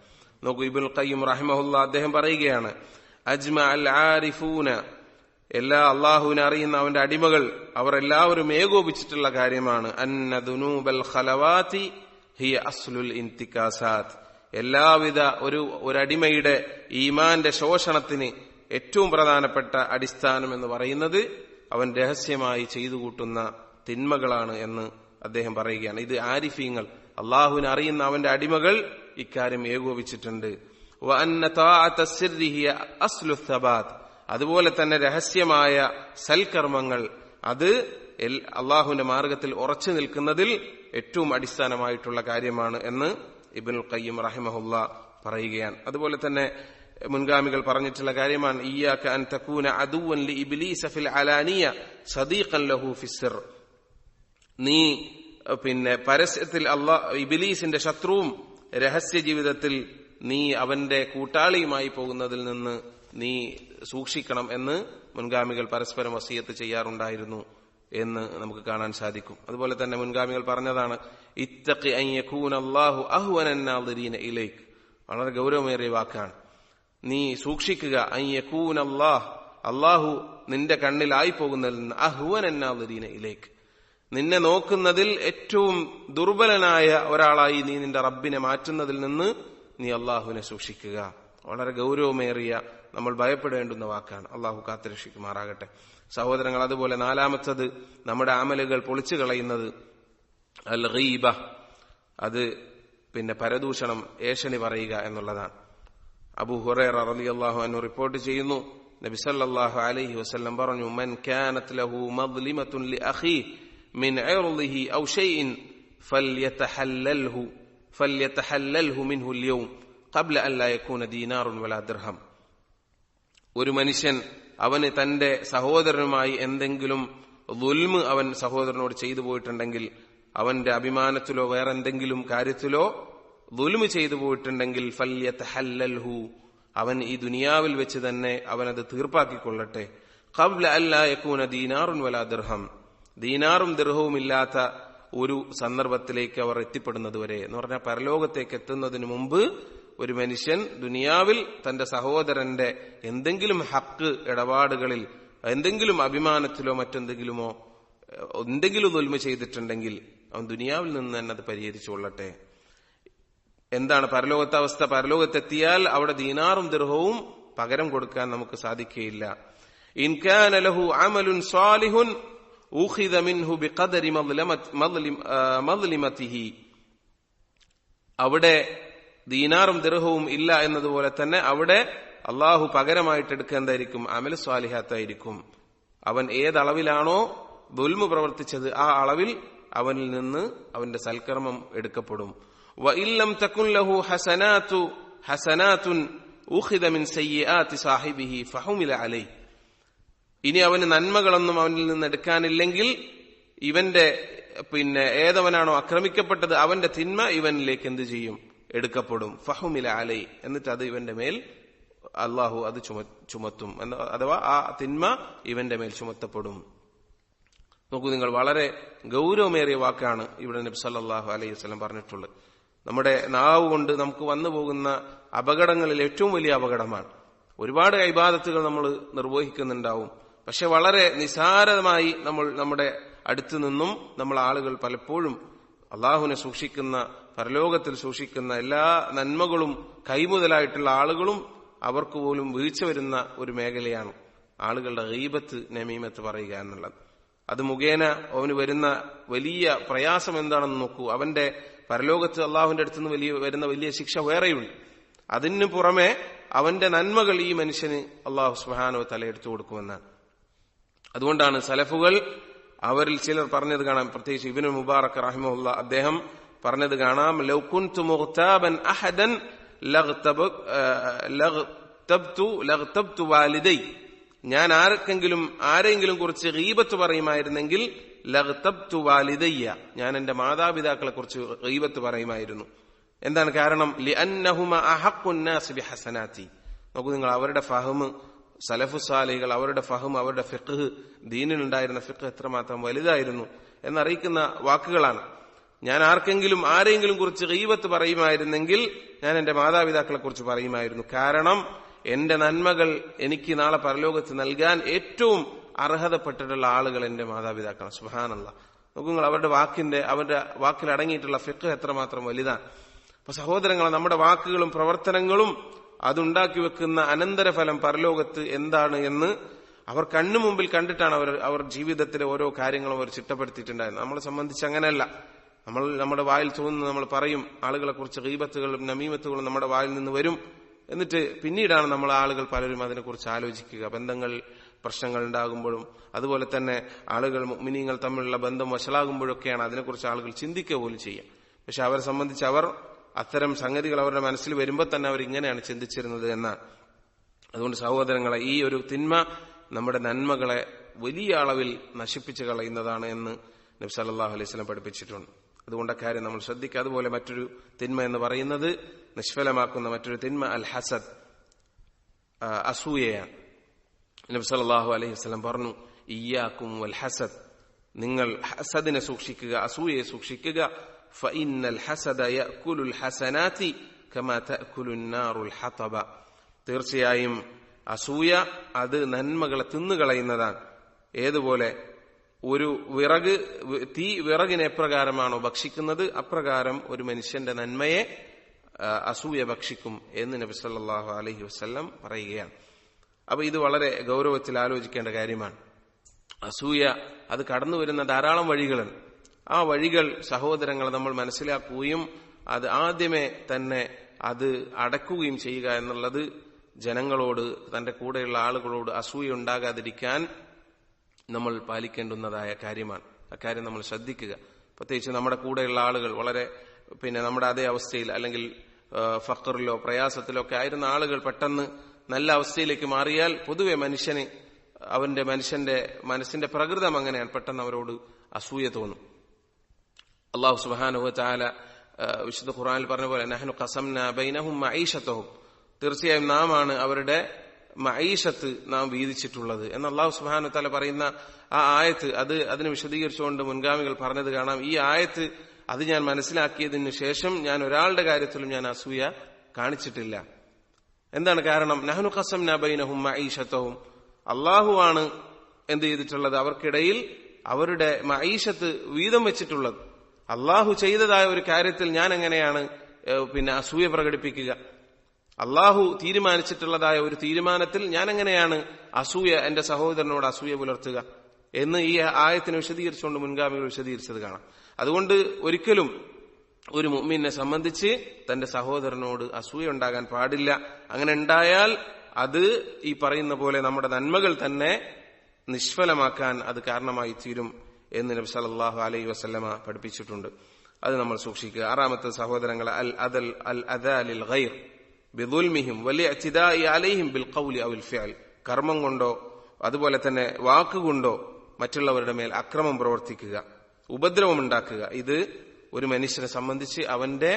നോക്കൂ, ഇബ്നുൽ ഖയ്യിം റഹിമഹുല്ലാഹ് അദ്ദേഹം പറയുകയാണ്, അജ്മഅൽ ആരിഫൂന, എല്ലാ അള്ളാഹുവിനെ അറിയുന്ന അവന്റെ അടിമകൾ അവർ എല്ലാവരും ഏകോപിച്ചിട്ടുള്ള കാര്യമാണ്, അന്ന ദുനൂബൽ ഖലവാതി ഹിയ അസ്ലുൽ ഇന്തികാസാത്ത്, എല്ലാവിധ ഒരു അടിമയുടെ ഈമാന്റെ ശോഷണത്തിന് ഏറ്റവും പ്രധാനപ്പെട്ട അടിസ്ഥാനം എന്ന് പറയുന്നത് അവൻ രഹസ്യമായി ചെയ്തു കൂട്ടുന്ന തിന്മകളാണ് എന്ന് അദ്ദേഹം പറയുകയാണ്. ഇത് ആരിഫീങ്ങൾ, അള്ളാഹുവിനെ അറിയുന്ന അവന്റെ അടിമകൾ ഇക്കാര്യം ഏകോപിച്ചിട്ടുണ്ട്. വഅന്ന തആഅത സിർരി ഹിയ അസ്ലു സബാത്ത്, അതുപോലെ തന്നെ രഹസ്യമായ സൽക്കർമ്മങ്ങൾ അത് അള്ളാഹുവിന്റെ മാർഗത്തിൽ ഉറച്ചു നിൽക്കുന്നതിൽ ഏറ്റവും അടിസ്ഥാനമായിട്ടുള്ള കാര്യമാണ് എന്ന് ഇബ്നുൽ ഖയ്യിം റഹിമഹുല്ലാഹ് പറയുകയാണ്. അതുപോലെ തന്നെ മുൻഗാമികൾ പറഞ്ഞിട്ടുള്ള കാര്യമാണ്, ഇയ്യാക അൻ തകൂന അദുവൻ ലി ഇബ്ലീസ ഫിൽ അലാനിയ സദീഖൻ ലഹു ഫിസ്സിർ, നീ പരസ്യത്തിൽ ഇബ്ലീസിന്റെ ശത്രുവും രഹസ്യ ജീവിതത്തിൽ നീ അവന്റെ കൂട്ടാളിയുമായി പോകുന്നതിൽ നിന്ന് നീ സൂക്ഷിക്കണം എന്ന് മുൻഗാമികൾ പരസ്പരം വസിയത്ത് ചെയ്യാറുണ്ടായിരുന്നു എന്ന് നമുക്ക് കാണാൻ സാധിക്കും. അതുപോലെ തന്നെ മുൻഗാമികൾ പറഞ്ഞതാണ്, ഇത്തഖി അൻ യകൂന അല്ലാഹു അഹ്വനൻ നാദിരീന ഇലൈക്, വളരെ ഗൗരവമേറിയ വാക്കാണ്. നീ സൂക്ഷിക്കുക, അൻ യകൂന അല്ലാഹു നിന്റെ കണ്ണിലായി പോകുന്നതിൽ നിന്ന്, അഹ്വനൻ നാദിരീന ഇലൈക്, നിന്നെ നോക്കുന്നതിൽ ഏറ്റവും ദുർബലനായ ഒരാളായി നീ നിന്റെ റബ്ബിനെ മാറ്റുന്നതിൽ നിന്ന് നീ അള്ളാഹുവിനെ സൂക്ഷിക്കുക. വളരെ ഗൗരവമേറിയ, നമ്മൾ ഭയപ്പെടേണ്ടുന്ന വാക്കാണ്. അള്ളാഹു കാത്തുരക്ഷിക്കുമാറാകട്ടെ. സഹോദരങ്ങൾ, അതുപോലെ നാലാമത്തത് നമ്മുടെ അമലുകൾ പൊളിച്ചു കളയുന്നത് അൽ ഗീബ, അത് പരദൂഷണം, ഏഷണി പറയുക എന്നുള്ളതാണ്. അബൂ ഹുറൈറ റളിയല്ലാഹു അൻഹു റിപ്പോർട്ട് ചെയ്യുന്നു, നബി സല്ലല്ലാഹു അലൈഹി വസല്ലം പറഞ്ഞു, മൻ കാനത് ലഹു മദ്ലിമത്തുൻ ലി അഖീഹി മിൻ ഇർദിഹി ഔ ഷൈഇൻ ഫല്യതഹല്ലൽഹു മിൻഹു അൽയൗം ഖബ്ല അൻ ലാ യകൂന ദീനാറുൻ വലാ ദിർഹം. ഒരു മനുഷ്യൻ അവന് തന്റെ സഹോദരനുമായി എന്തെങ്കിലും ദുൽമ് അവൻ സഹോദരനോട് ചെയ്തു പോയിട്ടുണ്ടെങ്കിൽ, അവന്റെ അഭിമാനത്തിലോ വേറെന്തെങ്കിലും കാര്യത്തിലോ ദുൽമ് ചെയ്തു പോയിട്ടുണ്ടെങ്കിൽ, ഫല്യതഹല്ലൽഹു, അവൻ ഈ ദുനിയാവിൽ വെച്ച് തന്നെ അവനത് തീർപ്പാക്കിക്കൊള്ളട്ടെ. ഖബ്ല അൻ ലാ യകൂന ദീനാറുൻ വലാ ദിർഹം, ദീനാറും ദിർഹവും ഇല്ലാത്ത ഒരു സന്ദർഭത്തിലേക്ക് അവർ എത്തിപ്പെടുന്നത് വരെ എന്ന് പറഞ്ഞാൽ, പരലോകത്തേക്ക് എത്തുന്നതിന് മുമ്പ് ഒരു മനുഷ്യൻ ദുനിയാവിൽ തന്റെ സഹോദരന്റെ എന്തെങ്കിലും ഹക്ക് ഇടപാടുകളിൽ, എന്തെങ്കിലും അഭിമാനത്തിലോ മറ്റെന്തെങ്കിലും ദുൽമ ചെയ്തിട്ടുണ്ടെങ്കിൽ അവൻ ദുനിയാവിൽ നിന്ന് തന്നെ അത് പരിഹരിച്ചുകൊള്ളട്ടെ. എന്താണ് പരലോകത്തെ അവസ്ഥ? പരലോകത്തെത്തിയാൽ അവിടെ ദീനാറും ദിർഹവും പകരം കൊടുക്കാൻ നമുക്ക് സാധിക്കുകയില്ല. ഇൻ കാന ലഹു അമലുൻ സാലിഹുൻ ഉഖിദ മിൻഹു ബിഖദരി മദ്ലിമതിഹി, അവിടെ ദീനാറും ദിർഹവും ഇല്ല എന്നതുപോലെ തന്നെ അവിടെ അള്ളാഹു പകരമായിട്ട് എടുക്കേണ്ടതായിരിക്കും അമൽ സ്വാലിഹാത്തായിരിക്കും. അവൻ ഏതളവിലാണോ ദുൽമു പ്രവർത്തിച്ചത് ആ അളവിൽ അവനിൽ നിന്ന് അവന്റെ സൽക്കർമ്മം എടുക്കപ്പെടും. വഇല്ലം തകുൻ ലഹു ഹസനാതുൻ ഉഖിദ മിൻ സയ്യിആതി സാഹിബിഹി ഫഹുമില അലൈഹി, ഇനി അവന് നന്മകളൊന്നും അവനിൽ നിന്ന് എടുക്കാനില്ലെങ്കിൽ ഇവന്റെ ഏതവനാണോ ആക്രമിക്കപ്പെട്ടത് അവന്റെ തിന്മ ഇവനിലേക്ക് എന്ത് ചെയ്യും? എടുക്കപ്പെടും. ഫഹുമില അലൈ, എന്നിട്ട് അത് ഇവന്റെ മേൽ അള്ളാഹു അത് ചുമത്തും, അഥവാ ആ തിന്മ ഇവന്റെ മേൽ ചുമത്തപ്പെടും. നോക്കൂ നിങ്ങൾ, വളരെ ഗൗരവമേറിയ വാക്കാണ് ഇവിടെ നബി സല്ലല്ലാഹു അലൈഹി വസല്ലം പറഞ്ഞിട്ടുള്ളത്. നമ്മുടെ നാവ് കൊണ്ട് നമുക്ക് വന്നു പോകുന്ന അപകടങ്ങളിൽ ഏറ്റവും വലിയ അപകടമാണ്. ഒരുപാട് ഇബാദത്തുകൾ നമ്മൾ നിർവഹിക്കുന്നുണ്ടാവും. പക്ഷെ വളരെ നിസാരമായി നമ്മുടെ അടുത്തു നിന്നും നമ്മൾ ആളുകൾ പലപ്പോഴും അള്ളാഹുവിനെ സൂക്ഷിക്കുന്ന, പരലോകത്തിൽ സൂക്ഷിക്കുന്ന എല്ലാ നന്മകളും കൈമുതലായിട്ടുള്ള ആളുകളും അവർക്ക് പോലും വീഴ്ച വരുന്ന ഒരു മേഖലയാണ് ആളുകളുടെ ഗീബത്ത്, നമീമത്ത് പറയുക എന്നുള്ളത്. അത് മുഖേന അവന് വരുന്ന വലിയ പ്രയാസം എന്താണെന്ന് നോക്കൂ. അവന്റെ പരലോകത്ത് അള്ളാഹുവിന്റെ അടുത്തുനിന്ന് വരുന്ന വലിയ ശിക്ഷ വേറെയുണ്ട്. അതിനു പുറമെ അവന്റെ നന്മകൾ ഈ മനുഷ്യന് അള്ളാഹു സുബ്ഹാനഹു വ തആല എടുത്തു കൊടുക്കുമെന്നാണ്. അതുകൊണ്ടാണ് സലഫുകൾ അവരിൽ ചിലർ പറഞ്ഞത് കാണാം. പ്രത്യേകിച്ച് ഇബ്നു മുബാറക് റഹിമഹുല്ലാഹ് അദ്ദേഹം പറഞ്ഞത് കാണാം, ലൗ കുൻതു മുഗ്താബൻ അഹദൻ ലഗ്തബ്തു വാലിദൈ. ഞാൻ ആരെങ്കിലും കുറിച്ച് ഗീബത്ത് പറയുമായിരുന്നെങ്കിൽ ലഗ്തബ്തു വാലിദയ്യ, ഞാൻ എന്റെ മാതാപിതാക്കളെ കുറിച്ച് ഗീബത്ത് പറയുമായിരുന്നു. എന്താണ് കാരണം? ലിഅന്നഹുമ അഹഖുൻ നാസ് ബിഹസനാതി. നോക്കൂ നിങ്ങൾ, അവരുടെ ഫഹ്മ്, സലഫു സാലികൾ അവരുടെ ഫഹ്മ്, അവരുടെ ഫിഖ്ഹ്, ദീനിലുണ്ടായിരുന്ന ഫിഖ്ഹ് എത്രമാത്രം വലുതായിരുന്നു എന്നറിയിക്കുന്ന വാക്കുകളാണ്. ഞാൻ ആരെങ്കിലും കുറിച്ച് ഗീബത്ത് പറയുമായിരുന്നെങ്കിൽ ഞാൻ എന്റെ മാതാപിതാക്കളെ കുറിച്ച് പറയുമായിരുന്നു. കാരണം എന്റെ നന്മകൾ എനിക്ക് നാളെ പരലോകത്ത് നൽകാൻ ഏറ്റവും അർഹതപ്പെട്ടിട്ടുള്ള ആളുകൾ എന്റെ മാതാപിതാക്കളാണ്. സുബ്ഹാനല്ലാഹ്. നോക്കുങ്ങൾ, അവരുടെ വാക്കിൽ അടങ്ങിയിട്ടുള്ള ഫിഖ്ഹ് എത്രമാത്രം വലുതാണ്. അപ്പൊ സഹോദരങ്ങളെ, നമ്മുടെ വാക്കുകളും പ്രവർത്തനങ്ങളും അതുണ്ടാക്കി വെക്കുന്ന അനന്തരഫലം പരലോകത്ത് എന്താണ് എന്ന് അവർ കണ്ണു മുമ്പിൽ കണ്ടിട്ടാണ് അവർ ജീവിതത്തിലെ ഓരോ കാര്യങ്ങളും അവർ ചിട്ടപ്പെടുത്തിയിട്ടുണ്ടായിരുന്നത്. നമ്മളെ സംബന്ധിച്ച് അങ്ങനെയല്ല. നമ്മുടെ വായിൽ തോന്നുന്നു നമ്മൾ പറയും. ആളുകളെ കുറിച്ച് ഗീബത്തുകളും നമീമത്തുകളും നമ്മുടെ വായിൽ നിന്ന് വരും. എന്നിട്ട് പിന്നീടാണ് നമ്മൾ ആളുകൾ പലരും അതിനെക്കുറിച്ച് ആലോചിക്കുക. ബന്ധങ്ങൾ പ്രശ്നങ്ങൾ ഉണ്ടാകുമ്പോഴും അതുപോലെ തന്നെ ആളുകൾ മുഅ്മിനീങ്ങൾ തമ്മിലുള്ള ബന്ധം വഷളാകുമ്പോഴൊക്കെയാണ് അതിനെക്കുറിച്ച് ആളുകൾ ചിന്തിക്കുക പോലും ചെയ്യുക. പക്ഷെ അവരെ സംബന്ധിച്ച് അവർ അത്തരം സംഗതികൾ അവരുടെ മനസ്സിൽ വരുമ്പോൾ തന്നെ അവർ ഇങ്ങനെയാണ് ചിന്തിച്ചിരുന്നത് എന്നാണ്. അതുകൊണ്ട് സഹോദരങ്ങളെ, ഈ ഒരു തിന്മ നമ്മുടെ നന്മകളെ വലിയ അളവിൽ നശിപ്പിച്ചു കളയുന്നതാണ് എന്ന് നബി സല്ലല്ലാഹു അലൈഹി വസല്ലം പഠിപ്പിച്ചിട്ടുണ്ട്. അതുകൊണ്ട് കാര്യം നമ്മൾ ശ്രദ്ധിക്കുക. അതുപോലെ മറ്റൊരു തിന്മ എന്ന് പറയുന്നത്, നിഷ്ഫലമാക്കുന്ന മറ്റൊരു തിന്മ അൽ ഹസദ്, അസൂയയാണ്. നബി സല്ലല്ലാഹു അലൈഹി വസല്ലം പറഞ്ഞു, ഇയ്യാകും വൽ ഹസദ്, നിങ്ങൾ ഹസദിനെ സൂക്ഷിക്കുക, അസൂയയെ സൂക്ഷിക്കുക. ഫഇന്നൽ ഹസദ യഅകുലുൽ ഹസനാതി കമാ തഅകുലുൻ നാറുൽ ഹതബ. തീർച്ചയായും അസൂയ അത് നന്മകളെ തിന്നുകളയുന്നതാണ്. ഏതുപോലെ ഒരു തീ വിറകിനെ എപ്രകാരമാണോ ഭക്ഷിക്കുന്നത്, അപ്രകാരം ഒരു മനുഷ്യന്റെ നന്മയെ അസൂയ ഭക്ഷിക്കും എന്ന് നബി സല്ലല്ലാഹു അലൈഹി വസല്ലം പറയുകയാണ്. അപ്പൊ ഇത് വളരെ ഗൗരവത്തിൽ ആലോചിക്കേണ്ട കാര്യമാണ്. അസൂയ അത് കടന്നു വരുന്ന ധാരാളം വഴികളുണ്ട്. ആ വഴികൾ സഹോദരങ്ങളെ നമ്മൾ മനസ്സിലാക്കുകയും അത് ആദ്യമേ തന്നെ അത് അടക്കുകയും ചെയ്യുക എന്നുള്ളത് ജനങ്ങളോട്, തന്റെ കൂടെയുള്ള ആളുകളോട് അസൂയ ഉണ്ടാകാതിരിക്കാൻ നമ്മൾ പാലിക്കേണ്ടുന്നതായ കാര്യമാണ്. അക്കാര്യം നമ്മൾ ശ്രദ്ധിക്കുക. പ്രത്യേകിച്ച് നമ്മുടെ കൂടെയുള്ള ആളുകൾ വളരെ നമ്മുടെ അതേ അവസ്ഥയിൽ അല്ലെങ്കിൽ ഫഖറിലോ പ്രയാസത്തിലോ ഒക്കെ ആയിരുന്ന ആളുകൾ പെട്ടെന്ന് നല്ല അവസ്ഥയിലേക്ക് മാറിയാൽ പൊതുവെ മനുഷ്യന്റെ മനസ്സിന്റെ പ്രകൃതം അങ്ങനെയാണ്, പെട്ടെന്ന് അവരോട് അസൂയ തോന്നും. അല്ലാഹു സുബ്ഹാനഹു വ തആല വിശുദ്ധ ഖുർആനിൽ പറഞ്ഞ പോലെ, നഹ്നു ഖസംനാ ബൈനഹും മഈശതഹും, തീർച്ചയായും നാമാണ് അവരുടെ മഈശത്ത് നാം വീതിച്ചിട്ടുള്ളത് എന്ന് അല്ലാഹു സുബ്ഹാനഹു വ തആല പറയുന്ന ആ ആയത്ത്, അതിനെ വിശദീകരിച്ചുകൊണ്ട് മുൻഗാമികൾ പറഞ്ഞത് കാണാം. ഈ ആയത്ത് അത് ഞാൻ മനസ്സിലാക്കിയതിന് ശേഷം ഞാൻ ഒരാളുടെ കാര്യത്തിലും ഞാൻ അസൂയ കാണിച്ചിട്ടില്ല. എന്താണ് കാരണം? നഹ്നു ഖസംനാ ബൈനഹും മഈശതഹും, അല്ലാഹുവാണ് എന്ത് ചെയ്തിട്ടുള്ളത്, അവർക്കിടയിൽ അവരുടെ മഈശത്ത് വീതം വെച്ചിട്ടുള്ളത്. അല്ലാഹു ചെയ്തതായ ഒരു കാര്യത്തിൽ ഞാൻ എങ്ങനെയാണ് അസൂയ പ്രകടിപ്പിക്കുക? അല്ലാഹു തീരുമാനിച്ചിട്ടുള്ളതായ ഒരു തീരുമാനത്തിൽ ഞാൻ എങ്ങനെയാണ് എന്റെ സഹോദരനോട് അസൂയ പുലർത്തുക എന്ന് ഈ ആയത്തിനെ വിശദീകരിച്ചുകൊണ്ട് മുൻഗാമികൾ വിശദീകരിച്ചത് കാണാം. അതുകൊണ്ട് ഒരിക്കലും ഒരു മുഅ്മിനെ സംബന്ധിച്ച് തന്റെ സഹോദരനോട് അസൂയ ഉണ്ടാകാൻ പാടില്ല. അങ്ങനെ ഉണ്ടായാൽ അത് ഈ പറയുന്ന പോലെ നമ്മുടെ നന്മകൾ തന്നെ നിഷ്ഫലമാക്കാൻ അത് കാരണമായി തീരും എന്ന് നബി സല്ലല്ലാഹു അലൈഹി വസല്ലമ പഠിപ്പിച്ചിട്ടുണ്ട്. അത് നമ്മൾ സൂക്ഷിക്കുക. ആറാമത്തെ സഹോദരങ്ങളെ, അൽ അദാ ലിൽ ഗൈർ ബിദുൽമിഹിം വലിഅ്തിദാഇ അലൈഹിം ബിൽ ഖൗലി ഔൽ ഫിഅൽ, കർമ്മം കൊണ്ടോ അതുപോലെ തന്നെ വാക്കുകൊണ്ടോ മറ്റുള്ളവരുടെ മേൽ അക്രമം പ്രവർത്തിക്കുക, ഉപദ്രവം ഉണ്ടാക്കുക. ഇത് ഒരു മനുഷ്യനെ സംബന്ധിച്ച് അവന്റെ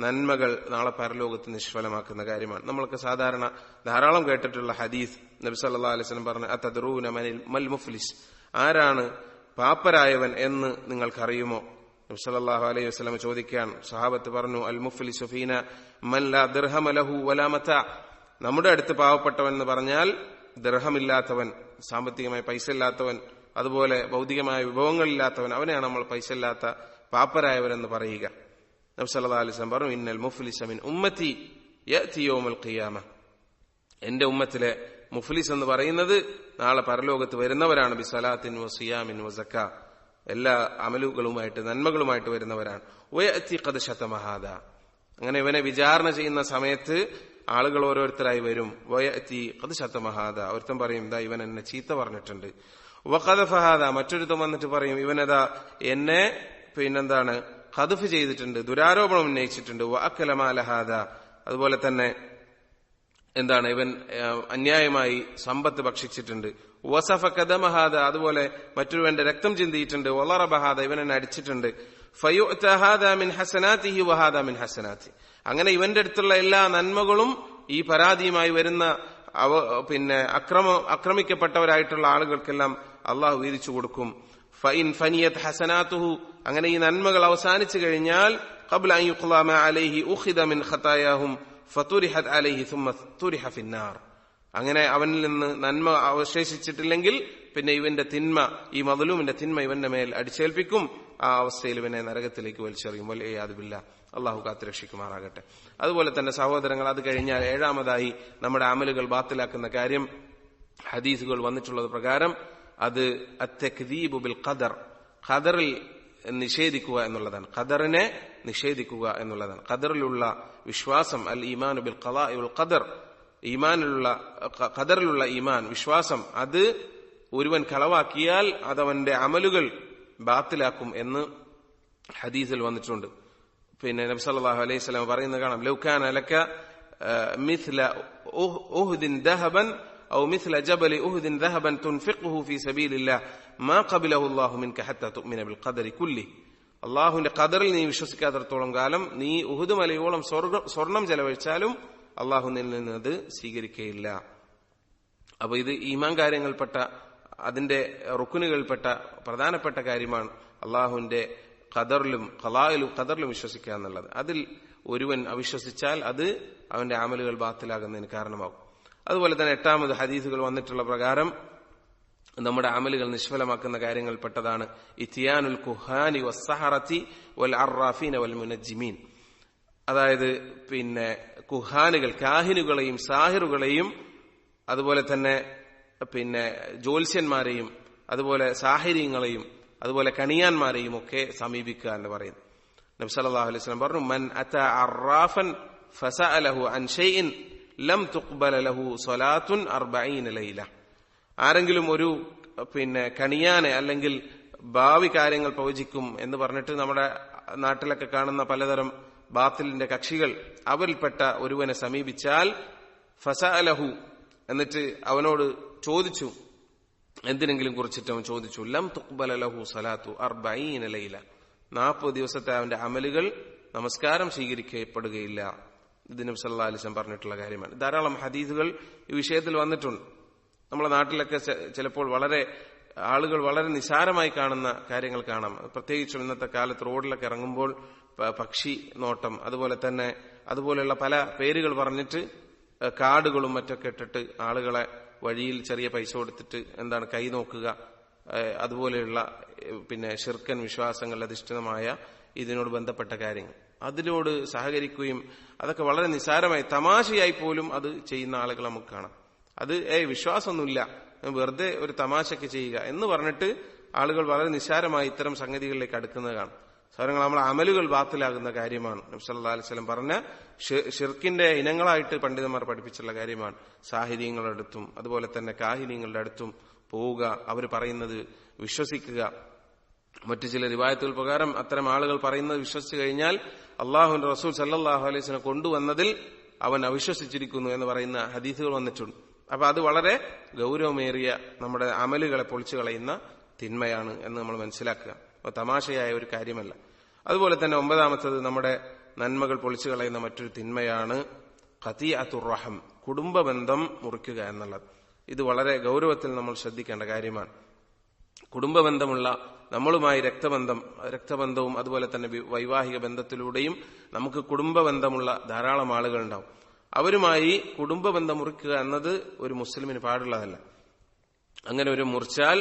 നന്മകൾ നാളെ പരലോകത്ത് നിഷ്ഫലമാക്കുന്ന കാര്യമാണ്. നമ്മൾക്ക് സാധാരണ ധാരാളം കേട്ടിട്ടുള്ള ഹദീസ്, നബി സല്ലല്ലാഹു അലൈഹി വസല്ലം പറഞ്ഞു, അതദ്റൂന മൽ മുഫ്ലിസ്, ആരാണ് പാപ്പരായവൻ എന്ന് നിങ്ങൾക്കറിയുമോ? നബി സല്ലല്ലാഹു അലൈഹി വസല്ലം ചോദിക്കാൻ സഹാബത്ത് പറഞ്ഞു, അൽ മുഫ്ലിസു ഫീന മൻ ലാ ദിർഹമ ലഹു വലാ മതാ, നമ്മുടെ അടുത്ത് പാവപ്പെട്ടവൻ എന്ന് പറഞ്ഞാൽ ദിർഹമില്ലാത്തവൻ, സാമ്പത്തികമായി പൈസ ഇല്ലാത്തവൻ, അതുപോലെ ഭൗതികമായ വിഭവങ്ങളില്ലാത്തവൻ, അവനെയാണ് നമ്മൾ പൈസ ഇല്ലാത്ത പാപ്പരായവരെന്ന് പറയുക. നബി സല്ലല്ലാഹു അലൈഹി വസല്ലം പറഞ്ഞു, ഇന്നൽ മുഫ്ലിസ മിൻ ഉമ്മത്തി യഅതി യൗമൽ ഖിയാമ, എന്റെ ഉമ്മത്തിലെ മുഫ്ലിസ് എന്ന് പറയുന്നത് നാളെ പരലോകത്ത് വരുന്നവരാണ്. ബിസലാത്തിൻ വസിയാമിൻ വസക്ക, എല്ലാ അമലുകളുമായിട്ട് നന്മകളുമായിട്ട് വരുന്നവരാണ്. വയഅതി ഖദ് ശതമ ഹാദാ, അങ്ങനെ ഇവനെ വിചാരണ ചെയ്യുന്ന സമയത്ത് ആളുകൾ ഓരോരുത്തരായി വരും. വയഅതി ഖദ് ശതമ ഹാദാ, ഒരുത്തൻ പറയും ഇതാ ഇവൻ എന്നെ ചീത്ത പറഞ്ഞിട്ടുണ്ട്. വഖദഫ ഹാദാ, മറ്റൊരുത്തൻ വന്നിട്ട് പറയും ഇവനതാ എന്നെ ഖദഫ് ചെയ്തിട്ടുണ്ട്, ദുരാരോപണം ഉന്നയിച്ചിട്ടുണ്ട്. വഅക്കല മാല ഹാദാ, അതുപോലെ തന്നെ ഇവൻ അന്യായമായി സമ്പത്ത് ഭക്ഷിച്ചിട്ടുണ്ട്. വസഫ കദമ ഹാദാ, അതുപോലെ മറ്റൊരുവന്റെ രക്തം ചിന്തിയിട്ടുണ്ട്. വളറബ ഹാദാ, ഇവൻ എന്നെ അടിച്ചിട്ടുണ്ട്. ഫയുഅത ഹാദാ മിൻ ഹസനാതിഹി വഹാദാ മിൻ ഹസനാതി, അങ്ങനെ ഇവന്റെ അടുത്തുള്ള എല്ലാ നന്മകളും ഈ പരാതിയുമായി വരുന്ന ആക്രമിക്കപ്പെട്ടവരായിട്ടുള്ള ആളുകൾക്കെല്ലാം അള്ളാഹു വീതിച്ചു കൊടുക്കും. ഫഇൻ ഫനിയത് ഹസനാതുഹു, അങ്ങനെ ഈ നന്മകൾ അവസാനിച്ചു കഴിഞ്ഞാൽ ഖബ്ല അൻ യുഖ്ളാ മാ അലൈഹി ഉഖിദ മിൻ ഖതായാഹും ഫതുരിഹത് അലൈഹി സുമ്മ തുരിഹ ഫിന്നാർ, അങ്ങനെ അവനിൽ നിന്ന് നന്മ അവശേഷിച്ചിട്ടില്ലെങ്കിൽ പിന്നെ ഇവന്റെ തിന്മ, ഈ മദ്ലൂമിന്റെ തിന്മ ഇവന്റെ മേൽ അടിച്ചേൽപ്പിക്കും. ആ അവസ്ഥയിൽ ഇവനെ നരകത്തിലേക്ക് വലിച്ചെറിയും. വൽഇയാദു ബില്ലാഹ്, അള്ളാഹു കാത്തുരക്ഷിക്കുമാറാകട്ടെ. അതുപോലെ തന്നെ സഹോദരങ്ങൾ, അത് കഴിഞ്ഞാൽ ഏഴാമതായി നമ്മുടെ അമലുകൾ ബാത്തിലാക്കുന്ന കാര്യം ഹദീസുകൾ വന്നിട്ടുള്ളത് പ്രകാരം അത് അത്തക്ദീബു ബിൽ ഖദർ, ഖദറിൽ നിഷേധിക്കുക എന്നുള്ളതാണ്. ഖദറിനെ നിഷേധിക്കുക എന്നുള്ളതാണ്. ഖദറിലുള്ള വിശ്വാസം, അൽ ഈമാനു ബിൽ ഖളാഇ വൽ ഖദർ, ഖദറിലുള്ള ഈമാൻ വിശ്വാസം, അത് ഒരുവൻ കളവാക്കിയാൽ അതവന്റെ അമലുകൾ ബാത്തിലാക്കും എന്ന് ഹദീസിൽ വന്നിട്ടുണ്ട്. പിന്നെ നബി സല്ലല്ലാഹു അലൈഹി വസല്ലം പറയുന്നത് കാണാം, ലൗ കാന ലക മിസ്ല ഉഹ്ദിൻ ദഹബൻ ഔ മിസ്ല ജബലി ഉഹ്ദിൻ ദഹബൻ തുൻഫിഖുഹു ഫീ സബീലില്ലാഹ് മാ ഖബലഹു അല്ലാഹു മിൻക ഹത്താ തുഅ്മിന ബിൽ ഖദരി കുല്ലി, അള്ളാഹുവിന്റെ ഖദറിൽ നീ വിശ്വസിക്കാത്തിടത്തോളം കാലം നീ ഉഹുദ് മലയോളം സ്വർണം ചെലവഴിച്ചാലും അള്ളാഹു നിന്നിൽ നിന്ന് അത് സ്വീകരിക്കുകയില്ല. അപ്പൊ ഇത് ഈമാൻ കാര്യങ്ങൾപ്പെട്ട, അതിന്റെ റുക്കുനുകൾപ്പെട്ട പ്രധാനപ്പെട്ട കാര്യമാണ് അള്ളാഹുവിന്റെ ഖദറിലും ഖദറിലും വിശ്വസിക്കുക എന്നുള്ളത്. അതിൽ ഒരുവൻ അവിശ്വസിച്ചാൽ അത് അവന്റെ അമലുകൾ ബാത്തിലാകുന്നതിന് കാരണമാകും. അതുപോലെ തന്നെ എട്ടാമത് ഹദീസുകൾ വന്നിട്ടുള്ള പ്രകാരം നമ്മുടെ അമലുകൾ നിഷ്ഫലമാക്കുന്ന കാര്യങ്ങൾപ്പെട്ടതാണ് ഇത്തിയാനുൽ കുഹാനി വസ്സഹറത്തി വൽ അർറാഫീന വൽ മുനജ്ജിമീൻ, അതായത് പിന്നെ കുഹാനുകൾ, കാഹിനുകളെയും സാഹിറുകളെയും അതുപോലെ തന്നെ പിന്നെ ജ്യോത്സ്യന്മാരെയും അതുപോലെ സാഹിര്യങ്ങളെയും അതുപോലെ കണിയാന്മാരെയും ഒക്കെ സമീപിക്കുക എന്ന് പറയുന്നു. നബി സല്ലല്ലാഹു അലൈഹി വസല്ലം പറഞ്ഞു, മൻ അത അറാഫൻ ഫസഅലഹു അൻ ഷൈഇൻ ലം തുഖ്ബല ലഹു സ്വലാത്തുൻ 40 ലൈല, ആരെങ്കിലും ഒരു പിന്നെ കണിയാനെ അല്ലെങ്കിൽ ഭാവി കാര്യങ്ങൾ പ്രവചിക്കും എന്ന് പറഞ്ഞിട്ട് നമ്മുടെ നാട്ടിലൊക്കെ കാണുന്ന പലതരം ബാത്തിലിന്റെ കക്ഷികൾ, അവരിൽപ്പെട്ട ഒരുവനെ സമീപിച്ചാൽ ഫസഅലഹു, എന്നിട്ട് അവനോട് ചോദിച്ചു, എന്തിനെങ്കിലും കുറിച്ചിട്ട് അവൻ ചോദിച്ചു, ലം തുഖ്ബല ലഹു സ്വലാത്തു 40 ലൈല, 40 ദിവസത്തെ അവന്റെ അമലുകൾ നമസ്കാരം സ്വീകരിക്കപ്പെടുകയില്ല. ഇത് നബി സല്ലല്ലാഹു അലൈഹി വസല്ലം പറഞ്ഞിട്ടുള്ള കാര്യമാണ്. ധാരാളം ഹദീസുകൾ ഈ വിഷയത്തിൽ വന്നിട്ടുണ്ട്. നമ്മുടെ നാട്ടിലൊക്കെ ചിലപ്പോൾ ആളുകൾ വളരെ നിസാരമായി കാണുന്ന കാര്യങ്ങൾ കാണാം. പ്രത്യേകിച്ചും ഇന്നത്തെ കാലത്ത് റോഡിലൊക്കെ ഇറങ്ങുമ്പോൾ പക്ഷി നോട്ടം, അതുപോലെയുള്ള പല പേരുകൾ പറഞ്ഞിട്ട് കാർഡുകളും മറ്റൊക്കെ ഇട്ടിട്ട് ആളുകളെ വഴിയിൽ ചെറിയ പൈസ കൊടുത്തിട്ട് കൈ നോക്കുക, അതുപോലെയുള്ള പിന്നെ ശിർക്കൻ വിശ്വാസങ്ങൾ അധിഷ്ഠിതമായ ഇതിനോട് ബന്ധപ്പെട്ട കാര്യങ്ങൾ, അതിനോട് സഹകരിക്കുകയും അതൊക്കെ വളരെ നിസാരമായി തമാശയായി പോലും അത് ചെയ്യുന്ന ആളുകൾ നമുക്ക് കാണാം. അത് വിശ്വാസമൊന്നുമില്ല, വെറുതെ ഒരു തമാശയ്ക്ക് ചെയ്യുക എന്ന് പറഞ്ഞിട്ട് ആളുകൾ വളരെ നിസാരമായി ഇത്തരം സംഗതികളിലേക്ക് അടുക്കുന്നത് കാണാം. സാധനങ്ങൾ നമ്മളെ അമലുകൾ ബാത്തിലാകുന്ന കാര്യമാണ്. നബി സല്ലല്ലാഹു അലൈഹി വസല്ലം പറഞ്ഞ ഷിർക്കിന്റെ ഇനങ്ങളായിട്ട് പണ്ഡിതന്മാർ പഠിപ്പിച്ചുള്ള കാര്യമാണ്. സാഹിര്യങ്ങളുടെ അടുത്തും അതുപോലെ തന്നെ കാഹിര്യങ്ങളുടെ അടുത്തും പോവുക, അവർ പറയുന്നത് വിശ്വസിക്കുക. മറ്റു ചില റിവായത്തുകൾ പ്രകാരം അത്തരം ആളുകൾ പറയുന്നത് വിശ്വസിച്ചു കഴിഞ്ഞാൽ അള്ളാഹുവിന്റെ റസൂൽ സല്ലല്ലാഹു അലൈഹി വസല്ലം കൊണ്ടുവന്നതിൽ അവൻ അവിശ്വസിച്ചിരിക്കുന്നു എന്ന് പറയുന്ന ഹദീസുകൾ വന്നിട്ടുണ്ട്. അപ്പൊ അത് വളരെ ഗൗരവമേറിയ നമ്മുടെ അമലുകളെ പൊളിച്ചു കളയുന്ന തിന്മയാണ് എന്ന് നമ്മൾ മനസ്സിലാക്കുക. തമാശയായ ഒരു കാര്യമല്ല. അതുപോലെ തന്നെ 9ാമത്തത് നമ്മുടെ നന്മകൾ പൊളിച്ചു കളയുന്ന മറ്റൊരു തിന്മയാണ് ഖതീഅത്തുർ റഹം, കുടുംബ ബന്ധം മുറിക്കുക എന്നുള്ളത്. ഇത് വളരെ ഗൗരവത്തിൽ നമ്മൾ ശ്രദ്ധിക്കേണ്ട കാര്യമാണ്. കുടുംബ ബന്ധമുള്ള നമ്മളുമായി രക്തബന്ധവും അതുപോലെ തന്നെ വൈവാഹിക ബന്ധത്തിലൂടെയും നമുക്ക് കുടുംബ ബന്ധമുള്ള ധാരാളം ആളുകൾ ഉണ്ടാവും. അവരുമായി കുടുംബബന്ധം മുറിക്കുക എന്നത് ഒരു മുസ്ലിമിന് പാടുള്ളതല്ല. അങ്ങനെ ഒരു മുറിച്ചാൽ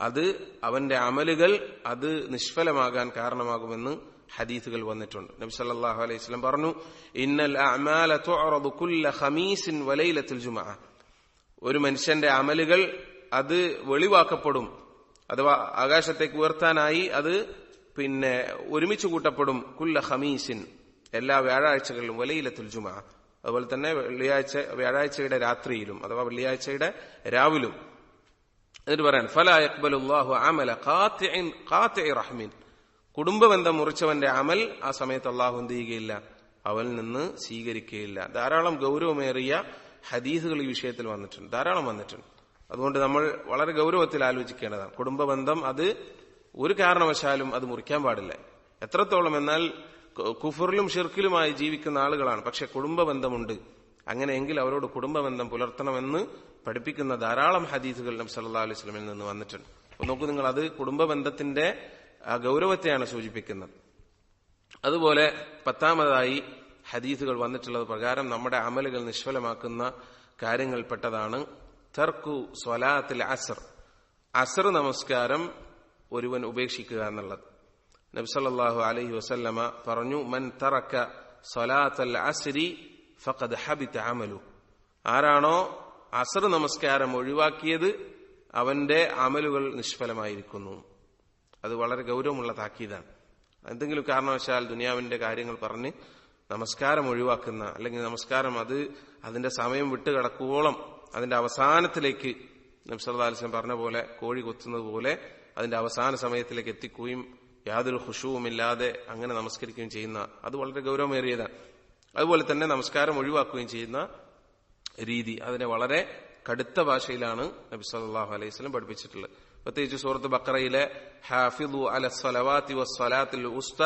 അത് അവന്റെ അമലുകൾ അത് നിഷ്ഫലമാകാൻ കാരണമാകുമെന്ന് ഹദീസുകൾ വന്നിട്ടുണ്ട്. നബി സല്ലല്ലാഹു അലൈഹി വസല്ലം പറഞ്ഞു, ഇന്നൽ അഅമാല തുഅറദു കുല്ല ഖമീസിൻ വലൈലത്തുൽ ജുമുഅ. ഒരു മനുഷ്യന്റെ അമലുകൾ അത് വെളിവാക്കപ്പെടും, അഥവാ ആകാശത്തേക്ക് ഉയർത്താനായി അത് ഒരുമിച്ച് കൂട്ടപ്പെടും. കുല്ല ഖമീസിൻ, എല്ലാ വ്യാഴാഴ്ചകളിലും, വലൈലത്തുൽ ജുമുഅ, അതുപോലെ തന്നെ വ്യാഴാഴ്ചയുടെ രാത്രിയിലും അഥവാ വെള്ളിയാഴ്ചയുടെ രാവിലും. എന്നിട്ട് പറയാൻ ഫലാ യഖ്ബലുല്ലാഹു അമല ഖാതിഇ റഹ്മിൻ. കുടുംബബന്ധം മുറിച്ചവന്റെ അമൽ ആ സമയത്ത് അള്ളാഹു എന്ത് ചെയ്യുകയില്ല, അവനിൽ നിന്ന് സ്വീകരിക്കുകയില്ല. ധാരാളം ഗൗരവമേറിയ ഹദീസുകൾ ഈ വിഷയത്തിൽ വന്നിട്ടുണ്ട്, ധാരാളം വന്നിട്ടുണ്ട്. അതുകൊണ്ട് നമ്മൾ വളരെ ഗൗരവത്തിൽ ആലോചിക്കേണ്ടതാണ്. കുടുംബബന്ധം അത് ഒരു കാരണവശാലും അത് മുറിക്കാൻ പാടില്ല. എത്രത്തോളം എന്നാൽ കുഫറിലും ഷിർക്കിലുമായി ജീവിക്കുന്ന ആളുകളാണ്, പക്ഷെ കുടുംബബന്ധമുണ്ട്. അങ്ങനെയെങ്കിൽ അവരോട് കുടുംബബന്ധം പുലർത്തണമെന്ന് പഠിപ്പിക്കുന്ന ധാരാളം ഹദീസുകൾ നബി സല്ലല്ലാഹു അലൈഹി വസല്ലമയിൽ നിന്ന് വന്നിട്ടുണ്ട്. അപ്പോൾ നോക്കൂ നിങ്ങൾ, അത് കുടുംബബന്ധത്തിന്റെ ഗൗരവത്തെയാണ് സൂചിപ്പിക്കുന്നത്. അതുപോലെ 10ാമതായി ഹദീസുകൾ വന്നിട്ടുള്ളത് പ്രകാരം നമ്മുടെ അമലുകൾ നിഷ്ഫലമാക്കുന്ന കാര്യങ്ങൾപ്പെട്ടതാണ് തർക്കു സ്വലാത്തിൽ അസ്ർ. അസ്ർ നമസ്കാരം ഒരുവൻ ഉപേക്ഷിക്കുക എന്നുള്ളത്. നബി സല്ലല്ലാഹു അലൈഹി വസല്ലമ പറഞ്ഞു, മൻ തറക സ്വലാത്തൽ അസ്രി ഫഖദ് ഹബിത അമലു. ആരാണോ അസ്ർ നമസ്കാരം ഒഴിവാക്കിയത് അവന്റെ അമലുകൾ നിഷ്ഫലമായിരിക്കുന്നു. അത് വളരെ ഗൗരവമുള്ള താക്കീതാണ്. എന്തെങ്കിലും കാരണവശാൽ ദുനിയാവിന്റെ കാര്യങ്ങൾ പറഞ്ഞ് നമസ്കാരം ഒഴിവാക്കുന്ന, അല്ലെങ്കിൽ നമസ്കാരം അതിന്റെ സമയം വിട്ടുകിടക്കുവോളം അതിന്റെ അവസാനത്തിലേക്ക് നബി സല്ലല്ലാഹു അലൈഹി വസല്ലം പറഞ്ഞ പോലെ കോഴി കൊത്തുന്നത് പോലെ അതിന്റെ അവസാന സമയത്തിലേക്ക് എത്തിക്കുകയും യാതൊരു ഖുശൂവുമില്ലാതെ അങ്ങനെ നമസ്കരിക്കുകയും ചെയ്യുന്ന, അത് വളരെ ഗൗരവമേറിയതാണ്. അതുപോലെ തന്നെ നമസ്കാരം ഒഴിവാക്കുകയും ചെയ്യുന്ന രീതി, അതിനെ വളരെ കടുത്ത ഭാഷയിലാണ് നബി സല്ലല്ലാഹു അലൈഹി വസല്ലം പഠിപ്പിച്ചിട്ടുള്ളത്. പ്രത്യേകിച്ച് സൂറത്ത് ബഖറയിലെ ഹാഫിളു അലസ് സ്വലവാതി വസ്സലാത്തിൽ ഉസ്ത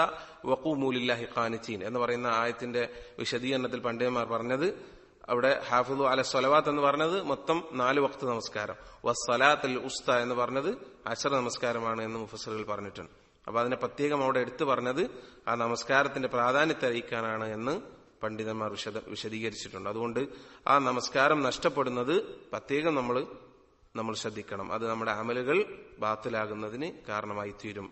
വഖൂമു ലില്ലാഹി ഖാനിതീൻ എന്ന് പറയുന്ന ആയത്തിന്റെ വിശദീകരണത്തിൽ പണ്ഡിതന്മാർ പറഞ്ഞത്, അവിടെ ഹാഫിളു അലസ് സ്വലവാത്ത് എന്ന് പറഞ്ഞത് മൊത്തം 4 വഖ്ത് നമസ്കാരം, വസ്സലാത്തുൽ ഉസ്ത എന്ന് പറഞ്ഞത് അശർ നമസ്കാരമാണ് എന്ന് മുഫസ്സിറുകൾ പറഞ്ഞിട്ടുണ്ട്. അപ്പൊ അതിനെ പ്രത്യേകം അവിടെ എടുത്തു പറഞ്ഞത് ആ നമസ്കാരത്തിന്റെ പ്രാധാന്യത്തെ അറിയിക്കാനാണ് എന്ന് പണ്ഡിതന്മാർ വിശദീകരിച്ചിട്ടുണ്ട്. അതുകൊണ്ട് ആ നമസ്കാരം നഷ്ടപ്പെടുന്നത് പ്രത്യേകം നമ്മൾ ശ്രദ്ധിക്കണം. അത് നമ്മുടെ അമലുകൾ ബാത്തിലാകുന്നതിന് കാരണമായി തീരും.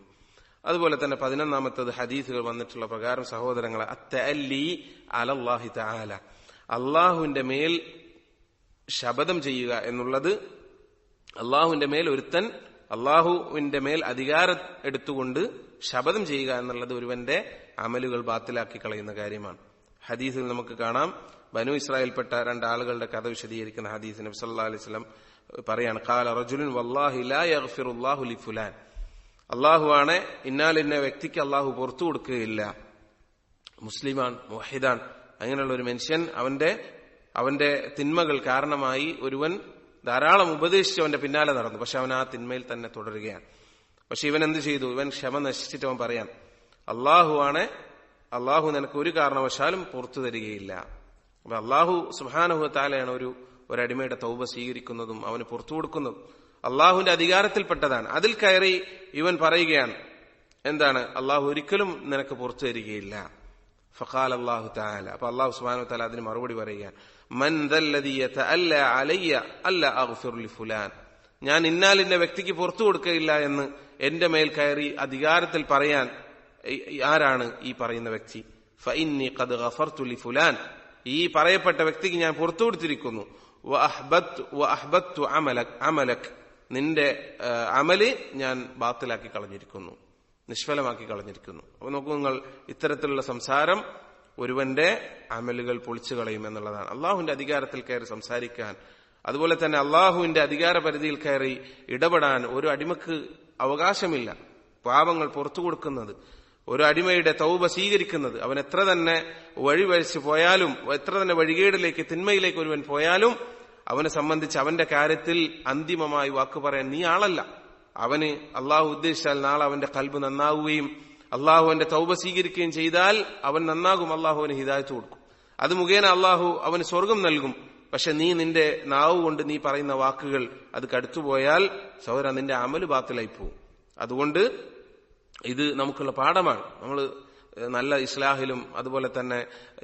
അതുപോലെ തന്നെ 11ാമത്തത് ഹദീസുകൾ വന്നിട്ടുള്ള പ്രകാരം സഹോദരങ്ങളെ, അത്തഅല്ലി അലല്ലാഹി തആല, അള്ളാഹുവിന്റെ മേൽ ശപഥം ചെയ്യുക എന്നുള്ളത്, അള്ളാഹുവിന്റെ മേൽ ഒരുത്തൻ അള്ളാഹുവിന്റെ മേൽ അധികാരം എടുത്തുകൊണ്ട് ശപഥം ചെയ്യുക എന്നുള്ളത് ഒരുവന്റെ അമലുകൾ ബാത്തിലാക്കി കളയുന്ന കാര്യമാണ്. ഹദീസിൽ നമുക്ക് കാണാം, ബനു ഇസ്രായേൽപ്പെട്ട 2 ആളുകളുടെ കഥ വിശദീകരിക്കുന്ന ഹദീസ് നബി സല്ലല്ലാഹു അലൈഹി വസല്ലം പറയാണ്, ഖാല റജുലുൻ വല്ലാഹി ലാ യഗ്ഫിറുല്ലാഹു ലിഫുലാൻ. അള്ളാഹുവാണ് ഇന്നാലിന്ന വ്യക്തിക്ക് അള്ളാഹു പുറത്തു കൊടുക്കുകയില്ല. മുസ്ലിമാൻ, മുവഹിദാൻ, അങ്ങനെയുള്ള ഒരു മനുഷ്യൻ അവന്റെ തിന്മകൾ കാരണമായി ഒരുവൻ ധാരാളം ഉപദേശിച്ച് അവന്റെ പിന്നാലെ നടന്നു, പക്ഷെ അവൻ ആ തിന്മയിൽ തന്നെ തുടരുകയാണ്. പക്ഷെ ഇവൻ എന്ത് ചെയ്തു? ഇവൻ ക്ഷമ നശിച്ചിട്ട് അവൻ പറയാൻ, അള്ളാഹു നിനക്ക് ഒരു കാരണവശാലും പുറത്തു തരികയില്ല. അപ്പൊ അള്ളാഹു സുബ്ഹാനഹു വ തആലയാണ് ഒരടിമയുടെ തൗബ സ്വീകരിക്കുന്നതും അവന് പുറത്തു കൊടുക്കുന്നതും. അള്ളാഹുവിന്റെ അധികാരത്തിൽപ്പെട്ടതാണ്. അതിൽ കയറി ഇവൻ പറയുകയാണ്, എന്താണ്? അള്ളാഹു ഒരിക്കലും നിനക്ക് പുറത്തു തരികയില്ല. ഫഖാല അല്ലാഹു തആല, അപ്പൊ അള്ളാഹു സുബ്ഹാനഹു വ തആല അതിന് മറുപടി പറയുകയാണ്, മൻ ദല്ലദീ യതഅല്ല അലയ്യ അല്ലാ അഗ്ഫിർ ലിഫുലാൻ. ഞാൻ ഇന്നാലിന്റെ വ്യക്തിക്ക് പുറത്തു കൊടുക്കുകയില്ല എന്ന് എന്റെ മേൽ കയറി അധികാരത്തിൽ പറയാൻ ആരാണ് ഈ പറയുന്ന വ്യക്തി? ഫഇന്നി ഖദ് ഗഫർതു ലിഫുലാൻ, ഈ പറയപ്പെട്ട വ്യക്തിക്ക് ഞാൻ പുറത്തു കൊടുത്തിരിക്കുന്നു. വഅഹ്ബത്തു അമലക്, നിന്റെ അമല് ഞാൻ ബാത്തിലാക്കി കളഞ്ഞിരിക്കുന്നു, നിഷ്ഫലമാക്കി കളഞ്ഞിരിക്കുന്നു. അപ്പൊ നോക്കൂ നിങ്ങൾ, ഇത്തരത്തിലുള്ള സംസാരം ഒരുവന്റെ അമലുകൾ പൊളിച്ചു കളയും എന്നുള്ളതാണ്. അള്ളാഹുവിന്റെ അധികാരത്തിൽ കയറി സംസാരിക്കാൻ, അതുപോലെ തന്നെ അള്ളാഹുവിന്റെ അധികാര പരിധിയിൽ കയറി ഇടപെടാൻ ഒരു അടിമക്ക് അവകാശമില്ല. പാപങ്ങൾ പുറത്തു കൊടുക്കുന്നത്, ഒരു അടിമയുടെ തൗബ സ്വീകരിക്കുന്നത്, അവൻ എത്ര തന്നെ വഴിവഴിച്ചു പോയാലും, എത്ര തന്നെ വഴികേടിലേക്ക് തിന്മയിലേക്ക് ഒരുവൻ പോയാലും അവനെ സംബന്ധിച്ച് അവന്റെ കാര്യത്തിൽ അന്തിമമായി വാക്ക് പറയാൻ നീ ആളല്ല. അവന് അള്ളാഹു ഉദ്ദേശിച്ചാൽ നാളെ അവന്റെ ഖൽബ് നന്നാവുകയും അള്ളാഹു അവന്റെ തൗബ സ്വീകരിക്കുകയും ചെയ്താൽ അവൻ നന്നാകും. അള്ളാഹു അവന് ഹിദായത്ത് കൊടുക്കും. അത് മുഖേന അള്ളാഹു അവന് സ്വർഗം നൽകും. പക്ഷെ നീ നിന്റെ നാവ് കൊണ്ട് നീ പറയുന്ന വാക്കുകൾ അത് കടുത്തുപോയാൽ സഹോദര, നിന്റെ അമല് ബാത്തിലായി പോകും. അതുകൊണ്ട് ഇത് നമുക്കുള്ള പാഠമാണ്. നമ്മൾ നല്ല ഇസ്ലാഹിലും അതുപോലെ തന്നെ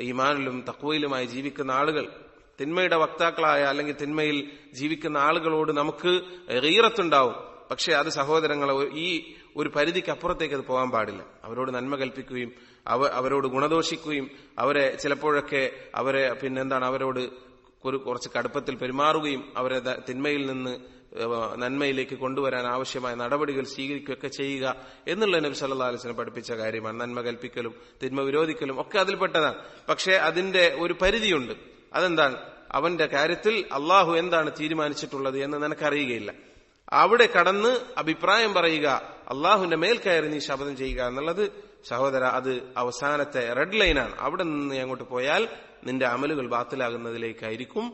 ഈമാനിലും തഖ്വയിലുമായി ജീവിക്കുന്ന ആളുകൾ, തിന്മയുടെ വക്താക്കളായ അല്ലെങ്കിൽ തിന്മയിൽ ജീവിക്കുന്ന ആളുകളോട് നമുക്ക് ഗീറത്തുണ്ടാവും. പക്ഷെ അത് സഹോദരങ്ങളെ ഈ ഒരു പരിധിക്ക് അപ്പുറത്തേക്ക് അത് പോകാൻ പാടില്ല. അവരോട് നന്മ കൽപ്പിക്കുകയും അവരോട് ഗുണദോഷിക്കുകയും അവരെ ചിലപ്പോഴൊക്കെ അവരെ അവരോട് കുറച്ച് കടുപ്പത്തിൽ പെരുമാറുകയും അവരെ തിന്മയിൽ നിന്ന് നന്മയിലേക്ക് കൊണ്ടുവരാൻ ആവശ്യമായ നടപടികൾ സ്വീകരിക്കുകയൊക്കെ ചെയ്യുക എന്നുള്ള നബി സല്ലല്ലാഹു അലൈഹി വസല്ലം പഠിപ്പിച്ച കാര്യമാണ്. നന്മ കൽപ്പിക്കലും തിന്മ വിരോധിക്കലും ഒക്കെ അതിൽപ്പെട്ടതാണ്. പക്ഷെ അതിന്റെ ഒരു പരിധിയുണ്ട്. അതെന്താണ്? അവന്റെ കാര്യത്തിൽ അള്ളാഹു എന്താണ് തീരുമാനിച്ചിട്ടുള്ളത് എന്ന് നിനക്കറിയുകയില്ല. അവിടെ കടന്ന് അഭിപ്രായം പറയുക, അള്ളാഹുവിന്റെ മേൽ കയറി നീ ശപഥം ചെയ്യുക എന്നുള്ളത് സഹോദര അത് അവസാനത്തെ റെഡ് ലൈനാണ്. അവിടെ നിന്ന് അങ്ങോട്ട് പോയാൽ നിന്റെ അമലുകൾ ബാത്തിലാകുന്നതിലേക്കായിരിക്കും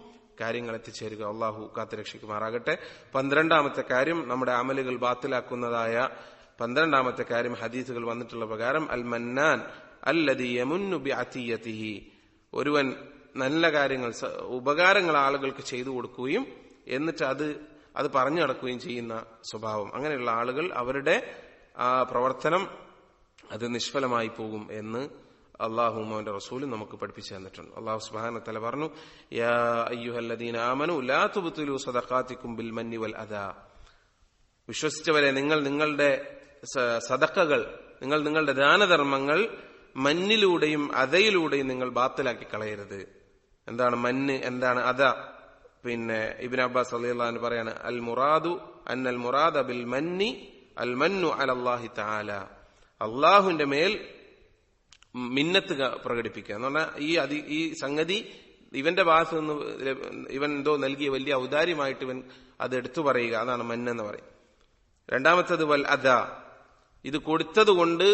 കാര്യങ്ങൾ എത്തിച്ചേരുക. അള്ളാഹു കാത്തുരക്ഷിക്കുമാറാകട്ടെ. 12ാമത്തെ കാര്യം, നമ്മുടെ അമലുകൾ ബാത്തിലാക്കുന്നതായ 12ാമത്തെ കാര്യം ഹദീസുകൾ വന്നിട്ടുള്ള പ്രകാരം അൽ മന്നാൻ അല്ലദീ യമുന്നു ബിഅതിയതിഹി, ഒരുവൻ നല്ല കാര്യങ്ങൾ ഉപകാരങ്ങൾ ആളുകൾക്ക് ചെയ്തു കൊടുക്കുകയും എന്നിട്ട് അത് പറഞ്ഞു നടക്കുകയും ചെയ്യുന്ന സ്വഭാവം. അങ്ങനെയുള്ള ആളുകൾ അവരുടെ ആ പ്രവർത്തനം അത് നിഷ്ഫലമായി പോകും എന്ന് അള്ളാഹുവും അവന്റെ റസൂലും നമുക്ക് പഠിപ്പിച്ചു തന്നിട്ടുണ്ട്. അള്ളാഹു സുബ്ഹാനഹു വതആല പറഞ്ഞു, യാ അയ്യുഹല്ലദീന ആമനൂ ലാ തുബ്തിലൂ സദഖാതികും ബിൽ മന്നി വൽ അദാ, വിശ്വസിച്ചവരെ നിങ്ങൾ നിങ്ങളുടെ സദഖകൾ, നിങ്ങളുടെ ദാനധർമ്മങ്ങൾ മന്നിലൂടെയും അദയിലൂടെയും നിങ്ങൾ ബാത്തിലാക്കി കളയരുത്. എന്താണ് മന്ന്, എന്താണ് അദ? ഇബ്നു അബ്ബാസ് റളിയല്ലാഹു അൻഹു പറയാണ്, അൽ മുറാദു അന്നൽ മുറാദ ബിൽ മന്നി അൽ മന്നു അലല്ലാഹി തആല, അള്ളാഹുവിന്റെ മേൽ മിന്നത്ത് പ്രകടിപ്പിക്കുക എന്ന് പറഞ്ഞാൽ ഈ സംഗതി ഇവന്റെ ഭാഗത്ത് നിന്ന് ഇവൻ എന്തോ നൽകിയ വലിയ ഔദാര്യമായിട്ട് ഇവൻ അത് എടുത്തു പറയുക, അതാണ് മന്നെന്ന് പറയും. രണ്ടാമത്തത് വൽ അദ, ഇത് കൊടുത്തതുകൊണ്ട്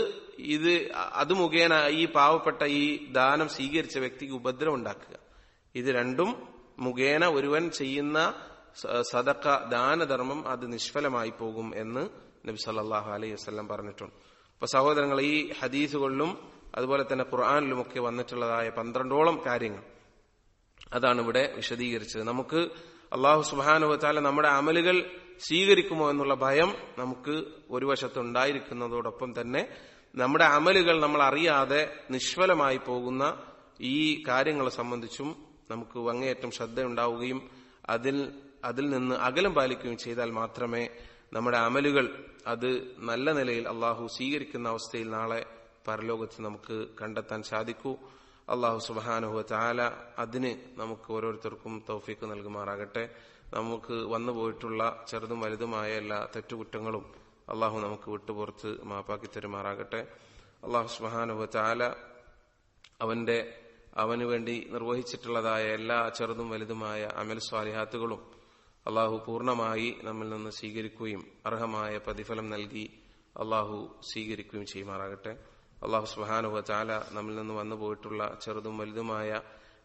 അത് മുഖേന ഈ പാവപ്പെട്ട ഈ ദാനം സ്വീകരിച്ച വ്യക്തിക്ക് ഉപദ്രവം ഉണ്ടാക്കുക. ഇത് രണ്ടും മുഖേന ഒരുവൻ ചെയ്യുന്ന സദഖ ദാനധർമ്മം അത് നിഷ്ഫലമായി പോകും എന്ന് നബി സല്ലല്ലാഹു അലൈഹി വസല്ലം പറഞ്ഞിട്ടുണ്ട്. അപ്പൊ സഹോദരങ്ങൾ, ഈ ഹദീസുകളിലും അതുപോലെ തന്നെ ഖുർആനിലുമൊക്കെ വന്നിട്ടുള്ളതായ 12ഓളം കാര്യങ്ങൾ അതാണ് ഇവിടെ വിശദീകരിച്ചത്. നമുക്ക് അല്ലാഹു സുബ്ഹാനഹു വ തആല നമ്മുടെ അമലുകൾ സ്വീകരിക്കുമോ എന്നുള്ള ഭയം നമുക്ക് ഒരു വശത്തുണ്ടായിരിക്കുന്നതോടൊപ്പം തന്നെ നമ്മുടെ അമലുകൾ നമ്മൾ അറിയാതെ നിഷ്ഫലമായി പോകുന്ന ഈ കാര്യങ്ങളെ സംബന്ധിച്ചും നമുക്ക് അങ്ങേയറ്റം ശ്രദ്ധയുണ്ടാവുകയും അതിൽ നിന്ന് അകലം പാലിക്കുകയും ചെയ്താൽ മാത്രമേ നമ്മുടെ അമലുകൾ അത് നല്ല നിലയിൽ അള്ളാഹു സ്വീകരിക്കുന്ന അവസ്ഥയിൽ നാളെ പരലോകത്ത് നമുക്ക് കണ്ടെത്താൻ സാധിക്കൂ. അള്ളാഹു സുബ്ഹാനഹു വ തആല അതിന് നമുക്ക് ഓരോരുത്തർക്കും തൗഫീഖ് നൽകുമാറാകട്ടെ. നമുക്ക് വന്നുപോയിട്ടുള്ള ചെറുതും വലുതുമായ എല്ലാ തെറ്റുകുറ്റങ്ങളും അള്ളാഹു നമുക്ക് വിട്ടുപുറത്ത് മാപ്പാക്കി തരുമാറാകട്ടെ. അള്ളാഹു സുബ്ഹാനഹു വ തആല അവന് വേണ്ടി നിർവഹിച്ചിട്ടുള്ളതായ എല്ലാ ചെറുതും വലുതുമായ അമൽ സ്വാലിഹാത്തുകളും അള്ളാഹു പൂർണ്ണമായി നമ്മിൽ നിന്ന് സ്വീകരിക്കുകയും അർഹമായ പ്രതിഫലം നൽകി അള്ളാഹു സ്വീകരിക്കുകയും ചെയ്യുമാറാകട്ടെ. അള്ളാഹു സുബ്ഹാനഹു വ തആല നമ്മിൽ നിന്ന് വന്നുപോയിട്ടുള്ള ചെറുതും വലുതുമായ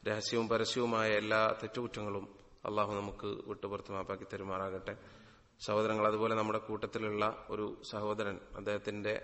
രഹസ്യവും പരസ്യവുമായ എല്ലാ തെറ്റുകുറ്റങ്ങളും അള്ളാഹു നമുക്ക് വിട്ടുപുറത്ത് മാപ്പാക്കി തരുമാറാകട്ടെ. സഹോദരങ്ങൾ, അതുപോലെ നമ്മുടെ കൂട്ടത്തിലുള്ള ഒരു സഹോദരൻ, അദ്ദേഹത്തിന്റെ